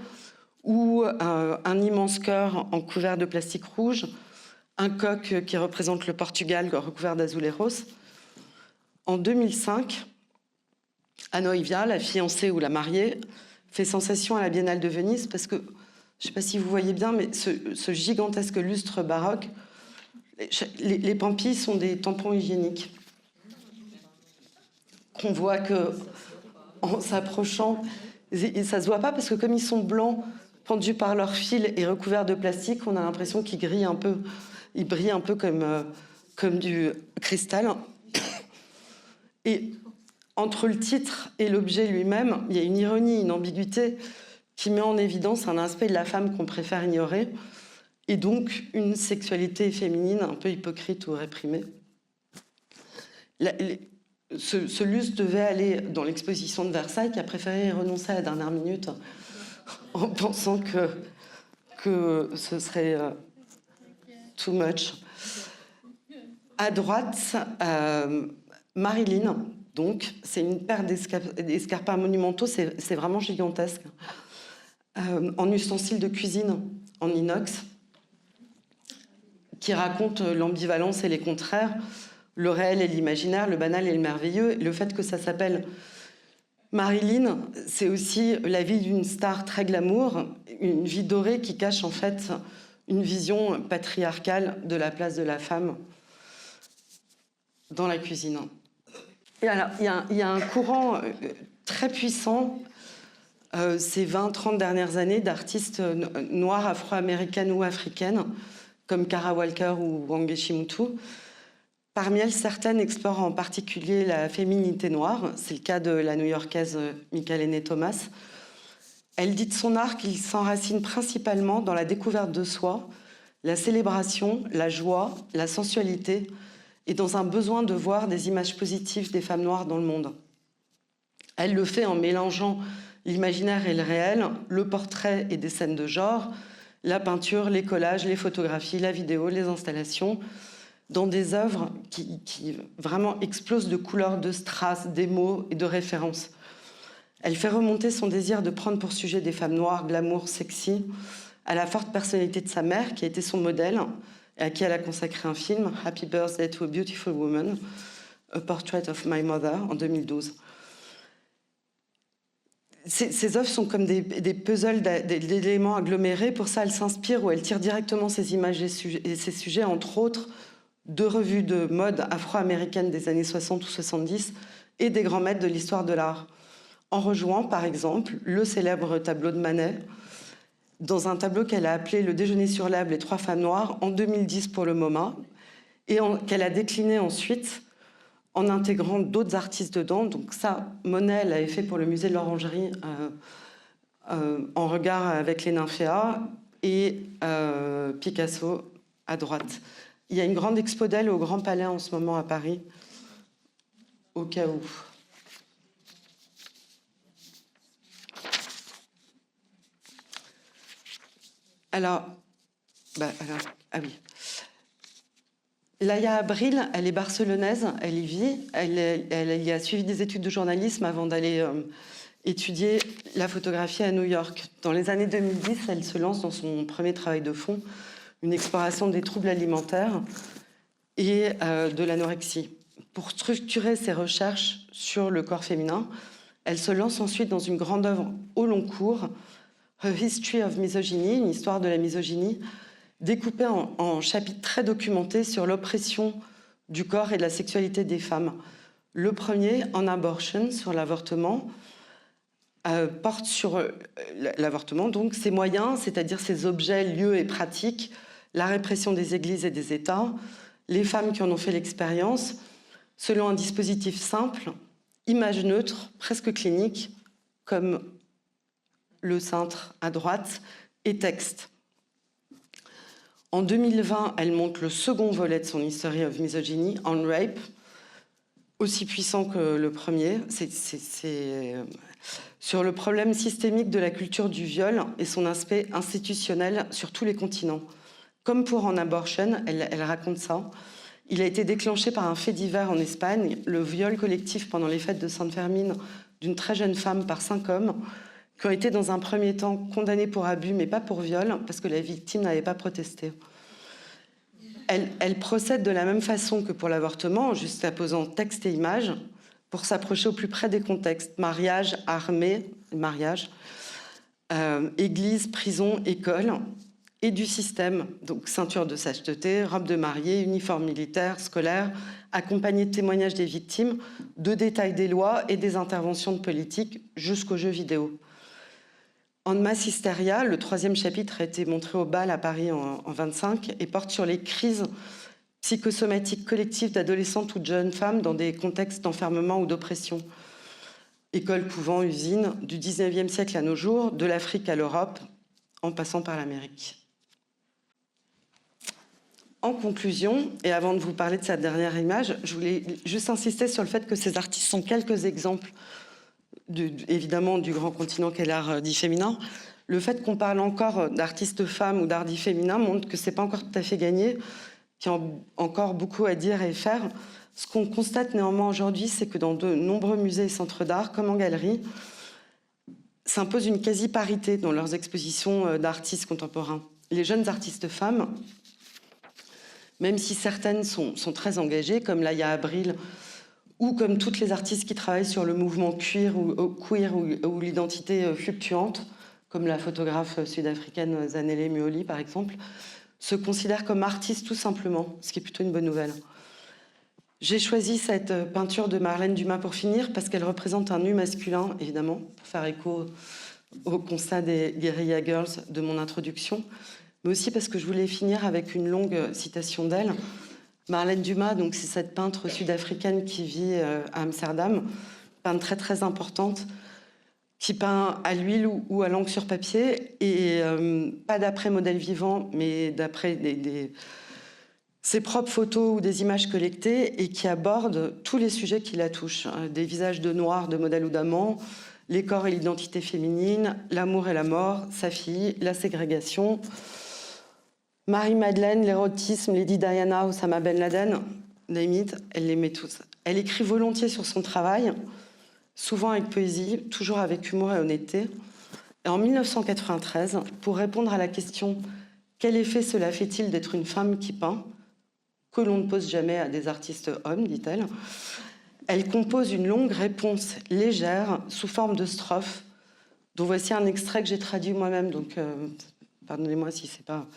ou un immense cœur en couvert de plastique rouge, un coq qui représente le Portugal recouvert d'azuleros. En 2005, Anoivia, la fiancée ou la mariée, fait sensation à la Biennale de Venise parce que, je ne sais pas si vous voyez bien, mais ce gigantesque lustre baroque, les pampilles sont des tampons hygiéniques qu'on voit que, en s'approchant, et ça ne se voit pas parce que comme ils sont blancs, pendus par leurs fils et recouverts de plastique, on a l'impression qu'ils brillent un peu comme du cristal. Et Entre le titre et l'objet lui-même, il y a une ironie, une ambiguïté qui met en évidence un aspect de la femme qu'on préfère ignorer, et donc une sexualité féminine un peu hypocrite ou réprimée. Ce Luce devait aller dans l'exposition de Versailles, qui a préféré renoncer à la dernière minute en pensant que ce serait too much. À droite, Marilyn, donc, c'est une paire d'escarpins monumentaux, c'est vraiment gigantesque, en ustensile de cuisine, en inox, qui raconte l'ambivalence et les contraires, le réel et l'imaginaire, le banal et le merveilleux. Le fait que ça s'appelle Marilyn, c'est aussi la vie d'une star très glamour, une vie dorée qui cache en fait une vision patriarcale de la place de la femme dans la cuisine. Et alors, il y a un courant très puissant ces 20-30 dernières années d'artistes noires, afro-américaines ou africaines, comme Kara Walker ou Wangechi Mutu. Parmi elles, certaines explorent en particulier la féminité noire. C'est le cas de la new-yorkaise Michaelene Thomas. Elle dit de son art qu'il s'enracine principalement dans la découverte de soi, la célébration, la joie, la sensualité, et dans un besoin de voir des images positives des femmes noires dans le monde. Elle le fait en mélangeant l'imaginaire et le réel, le portrait et des scènes de genre, la peinture, les collages, les photographies, la vidéo, les installations, dans des œuvres qui vraiment explosent de couleurs, de strass, des mots et de références. Elle fait remonter son désir de prendre pour sujet des femmes noires, glamour, sexy, à la forte personnalité de sa mère, qui a été son modèle, et à qui elle a consacré un film, Happy Birthday to a Beautiful Woman, A Portrait of My Mother, en 2012. Ces œuvres sont comme des puzzles d'éléments agglomérés. Pour ça, elle s'inspire ou elle tire directement ses images et ses sujets, entre autres, de revues de mode afro-américaines des années 60 ou 70 et des grands maîtres de l'histoire de l'art. En rejoignant, par exemple, le célèbre tableau de Manet, dans un tableau qu'elle a appelé « Le déjeuner sur l'herbe, les trois femmes noires » en 2010 pour le MoMA, et qu'elle a décliné ensuite en intégrant d'autres artistes dedans. Donc ça, Monet, elle l'avait fait pour le musée de l'Orangerie en regard avec les nymphéas, et Picasso à droite. Il y a une grande expo d'elle au Grand Palais en ce moment à Paris, au cas où. Alors, ah oui. Laïa Abril, elle est barcelonaise, elle y vit, elle y a suivi des études de journalisme avant d'aller étudier la photographie à New York. Dans les années 2010, elle se lance dans son premier travail de fond, une exploration des troubles alimentaires et de l'anorexie. Pour structurer ses recherches sur le corps féminin, elle se lance ensuite dans une grande œuvre au long cours, A History of Misogyny, une histoire de la misogynie, découpée en chapitres très documentés sur l'oppression du corps et de la sexualité des femmes. Le premier, en Abortion, sur l'avortement, porte sur l'avortement, donc ses moyens, c'est-à-dire ses objets, lieux et pratiques, la répression des églises et des États, les femmes qui en ont fait l'expérience, selon un dispositif simple, image neutre, presque clinique, comme le cintre à droite, et texte. En 2020, elle monte le second volet de son History of Misogyny, On Rape, aussi puissant que le premier. C'est sur le problème systémique de la culture du viol et son aspect institutionnel sur tous les continents. Comme pour En Abortion, elle raconte ça. Il a été déclenché par un fait divers en Espagne, le viol collectif pendant les fêtes de Sainte-Fermine d'une très jeune femme par 5 hommes qui ont été dans un premier temps condamnés pour abus, mais pas pour viol, parce que la victime n'avait pas protesté. Elle procède de la même façon que pour l'avortement, en juxtaposant texte et image, pour s'approcher au plus près des contextes. Mariage, armée, mariage, église, prison, école, et du système, donc ceinture de sainteté, robe de mariée, uniforme militaire, scolaire, accompagné de témoignages des victimes, de détails des lois et des interventions de politique jusqu'aux jeux vidéo. En Mass Hysteria, le 3e chapitre a été montré au BAL à Paris en 25 et porte sur les crises psychosomatiques collectives d'adolescentes ou de jeunes femmes dans des contextes d'enfermement ou d'oppression. école, couvent, usine, du 19e siècle à nos jours, de l'Afrique à l'Europe, en passant par l'Amérique. En conclusion, et avant de vous parler de cette dernière image, je voulais juste insister sur le fait que ces artistes sont quelques exemples, évidemment, du grand continent qu'est l'art dit féminin. Le fait qu'on parle encore d'artistes femmes ou d'art dit féminin montre que ce n'est pas encore tout à fait gagné, qu'il y a encore beaucoup à dire et faire. Ce qu'on constate néanmoins aujourd'hui, c'est que dans de nombreux musées et centres d'art, comme en galerie, s'impose une quasi-parité dans leurs expositions d'artistes contemporains. Les jeunes artistes femmes, même si certaines sont très engagées, comme Laïa Abril, ou comme toutes les artistes qui travaillent sur le mouvement queer ou l'identité fluctuante, comme la photographe sud-africaine Zanele Muholi, par exemple, se considèrent comme artistes tout simplement, ce qui est plutôt une bonne nouvelle. J'ai choisi cette peinture de Marlène Dumas pour finir, parce qu'elle représente un nu masculin, évidemment, pour faire écho au constat des Guerrilla Girls de mon introduction, mais aussi parce que je voulais finir avec une longue citation d'elle. Marlène Dumas, donc c'est cette peintre sud-africaine qui vit à Amsterdam, peintre très très importante, qui peint à l'huile ou à l'encre sur papier, et pas d'après modèle vivant, mais d'après ses propres photos ou des images collectées, et qui aborde tous les sujets qui la touchent, hein, des visages de noirs, de modèles ou d'amants, les corps et l'identité féminine, l'amour et la mort, sa fille, la ségrégation, Marie-Madeleine, l'érotisme, Lady Diana, Osama Ben Laden, name it, elle les met tous. Elle écrit volontiers sur son travail, souvent avec poésie, toujours avec humour et honnêteté. Et en 1993, pour répondre à la question « Quel effet cela fait-il d'être une femme qui peint ?» que l'on ne pose jamais à des artistes hommes, dit-elle, elle compose une longue réponse légère sous forme de strophes, dont voici un extrait que j'ai traduit moi-même, donc pardonnez-moi si c'est pas...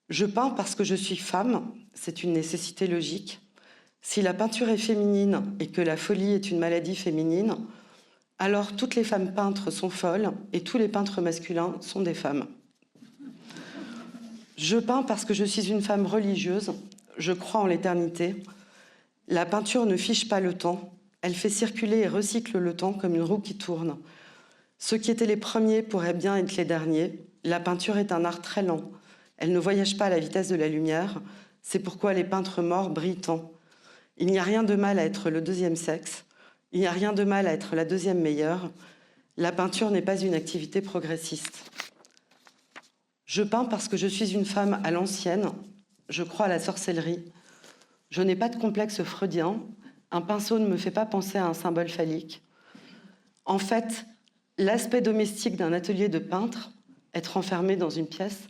Je peins parce que je suis femme, c'est une nécessité logique. Si la peinture est féminine et que la folie est une maladie féminine, alors toutes les femmes peintres sont folles et tous les peintres masculins sont des femmes. Je peins parce que je suis une femme religieuse, je crois en l'éternité. La peinture ne fiche pas le temps, elle fait circuler et recycle le temps comme une roue qui tourne. Ceux qui étaient les premiers pourraient bien être les derniers. La peinture est un art très lent. Elle ne voyage pas à la vitesse de la lumière. C'est pourquoi les peintres morts brillent tant. Il n'y a rien de mal à être le deuxième sexe. Il n'y a rien de mal à être la deuxième meilleure. La peinture n'est pas une activité progressiste. Je peins parce que je suis une femme à l'ancienne. Je crois à la sorcellerie. Je n'ai pas de complexe freudien. Un pinceau ne me fait pas penser à un symbole phallique. En fait, l'aspect domestique d'un atelier de peintre, être enfermé dans une pièce,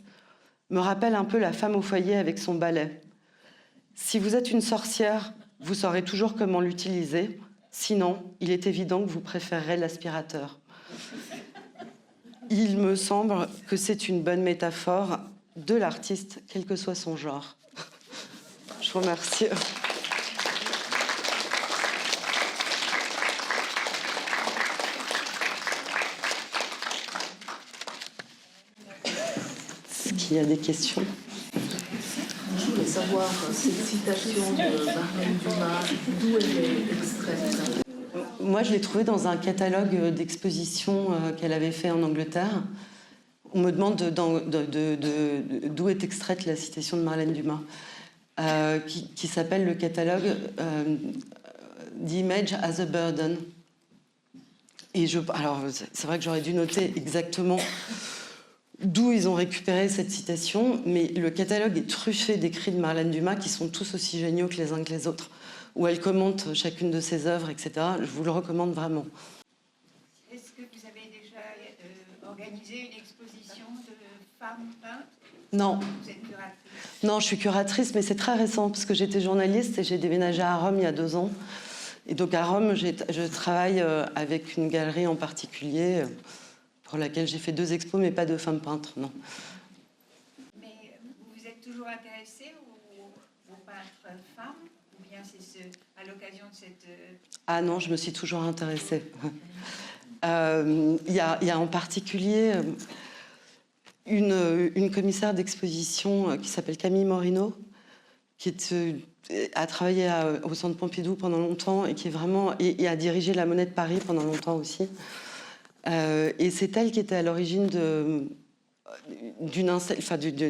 me rappelle un peu la femme au foyer avec son balai. Si vous êtes une sorcière, vous saurez toujours comment l'utiliser. Sinon, il est évident que vous préférerez l'aspirateur. Il me semble que c'est une bonne métaphore de l'artiste, quel que soit son genre. Je vous remercie. Est-ce qu'il y a des questions ? Je voulais savoir, cette citation de Marlène Dumas, d'où elle est extraite? Moi, je l'ai trouvée dans un catalogue d'expositions qu'elle avait fait en Angleterre. On me demande d'où est extraite la citation de Marlène Dumas, qui s'appelle le catalogue The Image as a Burden. Et alors, c'est vrai que j'aurais dû noter exactement d'où ils ont récupéré cette citation, mais le catalogue est truffé d'écrits de Marlène Dumas qui sont tous aussi géniaux que les uns que les autres, où elle commente chacune de ses œuvres, etc. Je vous le recommande vraiment. Est-ce que vous avez déjà organisé une exposition de femmes peintres? Non. Vous êtes curatrice? Non, je suis curatrice, mais c'est très récent, parce que j'étais journaliste et j'ai déménagé à Rome il y a 2 ans. Et donc à Rome, je travaille avec une galerie en particulier, pour laquelle j'ai fait 2 expos, mais pas de femmes peintres, non. Mais vous vous êtes toujours intéressée aux peintres femmes? Ou bien c'est à l'occasion de cette... Ah non, je me suis toujours intéressée. Il y a en particulier une commissaire d'exposition qui s'appelle Camille Morino, qui est a travaillé au Centre Pompidou pendant longtemps et qui est vraiment et a dirigé la Monnaie de Paris pendant longtemps aussi. Et c'est elle qui était à l'origine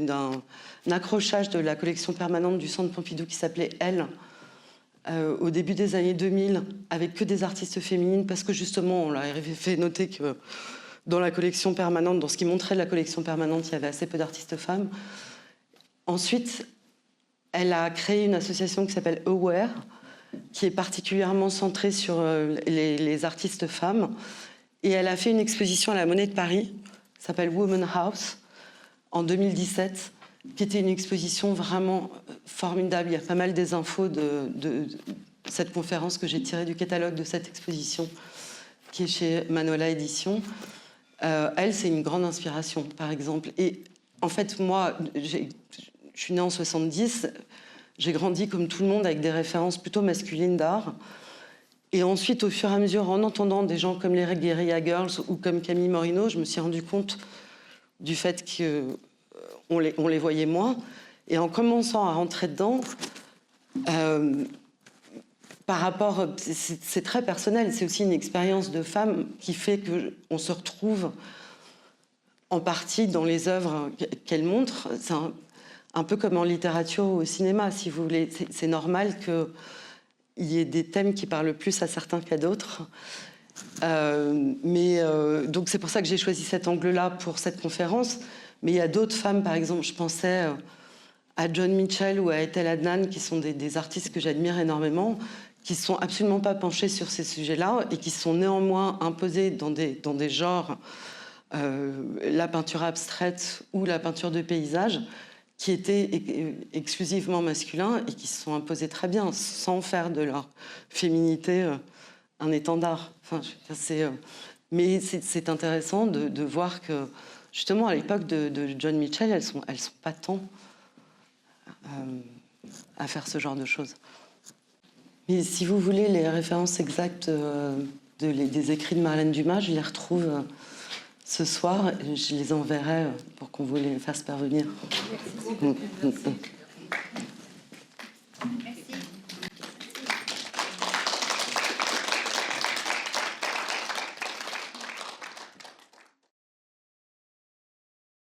d'un accrochage de la collection permanente du Centre Pompidou qui s'appelait Elle, au début des années 2000, avec que des artistes féminines, parce que justement, on leur avait fait noter que dans la collection permanente, dans ce qui montrait de la collection permanente, il y avait assez peu d'artistes femmes. Ensuite, elle a créé une association qui s'appelle Aware, qui est particulièrement centrée sur les artistes femmes. Et elle a fait une exposition à la Monnaie de Paris, qui s'appelle Woman House, en 2017, qui était une exposition vraiment formidable. Il y a pas mal des infos de cette conférence que j'ai tirée du catalogue de cette exposition, qui est chez Manola Éditions. Elle, c'est une grande inspiration, par exemple. Et en fait, moi, je suis née en 70, j'ai grandi comme tout le monde avec des références plutôt masculines d'art. Et ensuite, au fur et à mesure, en entendant des gens comme les Guerilla Girls ou comme Camille Morino, je me suis rendu compte du fait qu'on les voyait moins. Et en commençant à rentrer dedans, par rapport, c'est très personnel, c'est aussi une expérience de femme qui fait qu'on se retrouve en partie dans les œuvres qu'elle montre. C'est un peu comme en littérature ou au cinéma, si vous voulez. C'est normal qu'il y ait des thèmes qui parlent plus à certains qu'à d'autres. Donc c'est pour ça que j'ai choisi cet angle-là pour cette conférence. Mais il y a d'autres femmes, par exemple, je pensais à John Mitchell ou à Ethel Adnan, qui sont des artistes que j'admire énormément, qui ne sont absolument pas penchées sur ces sujets-là et qui sont néanmoins imposées dans des genres, la peinture abstraite ou la peinture de paysage, qui étaient exclusivement masculins et qui se sont imposés très bien, sans faire de leur féminité un étendard. Enfin, mais c'est intéressant de voir que, justement, à l'époque de John Mitchell, elles sont pas tant à faire ce genre de choses. Mais si vous voulez les références exactes des écrits de Marlène Dumas, je les retrouve ce soir, je les enverrai pour qu'on vous les fasse parvenir. Merci.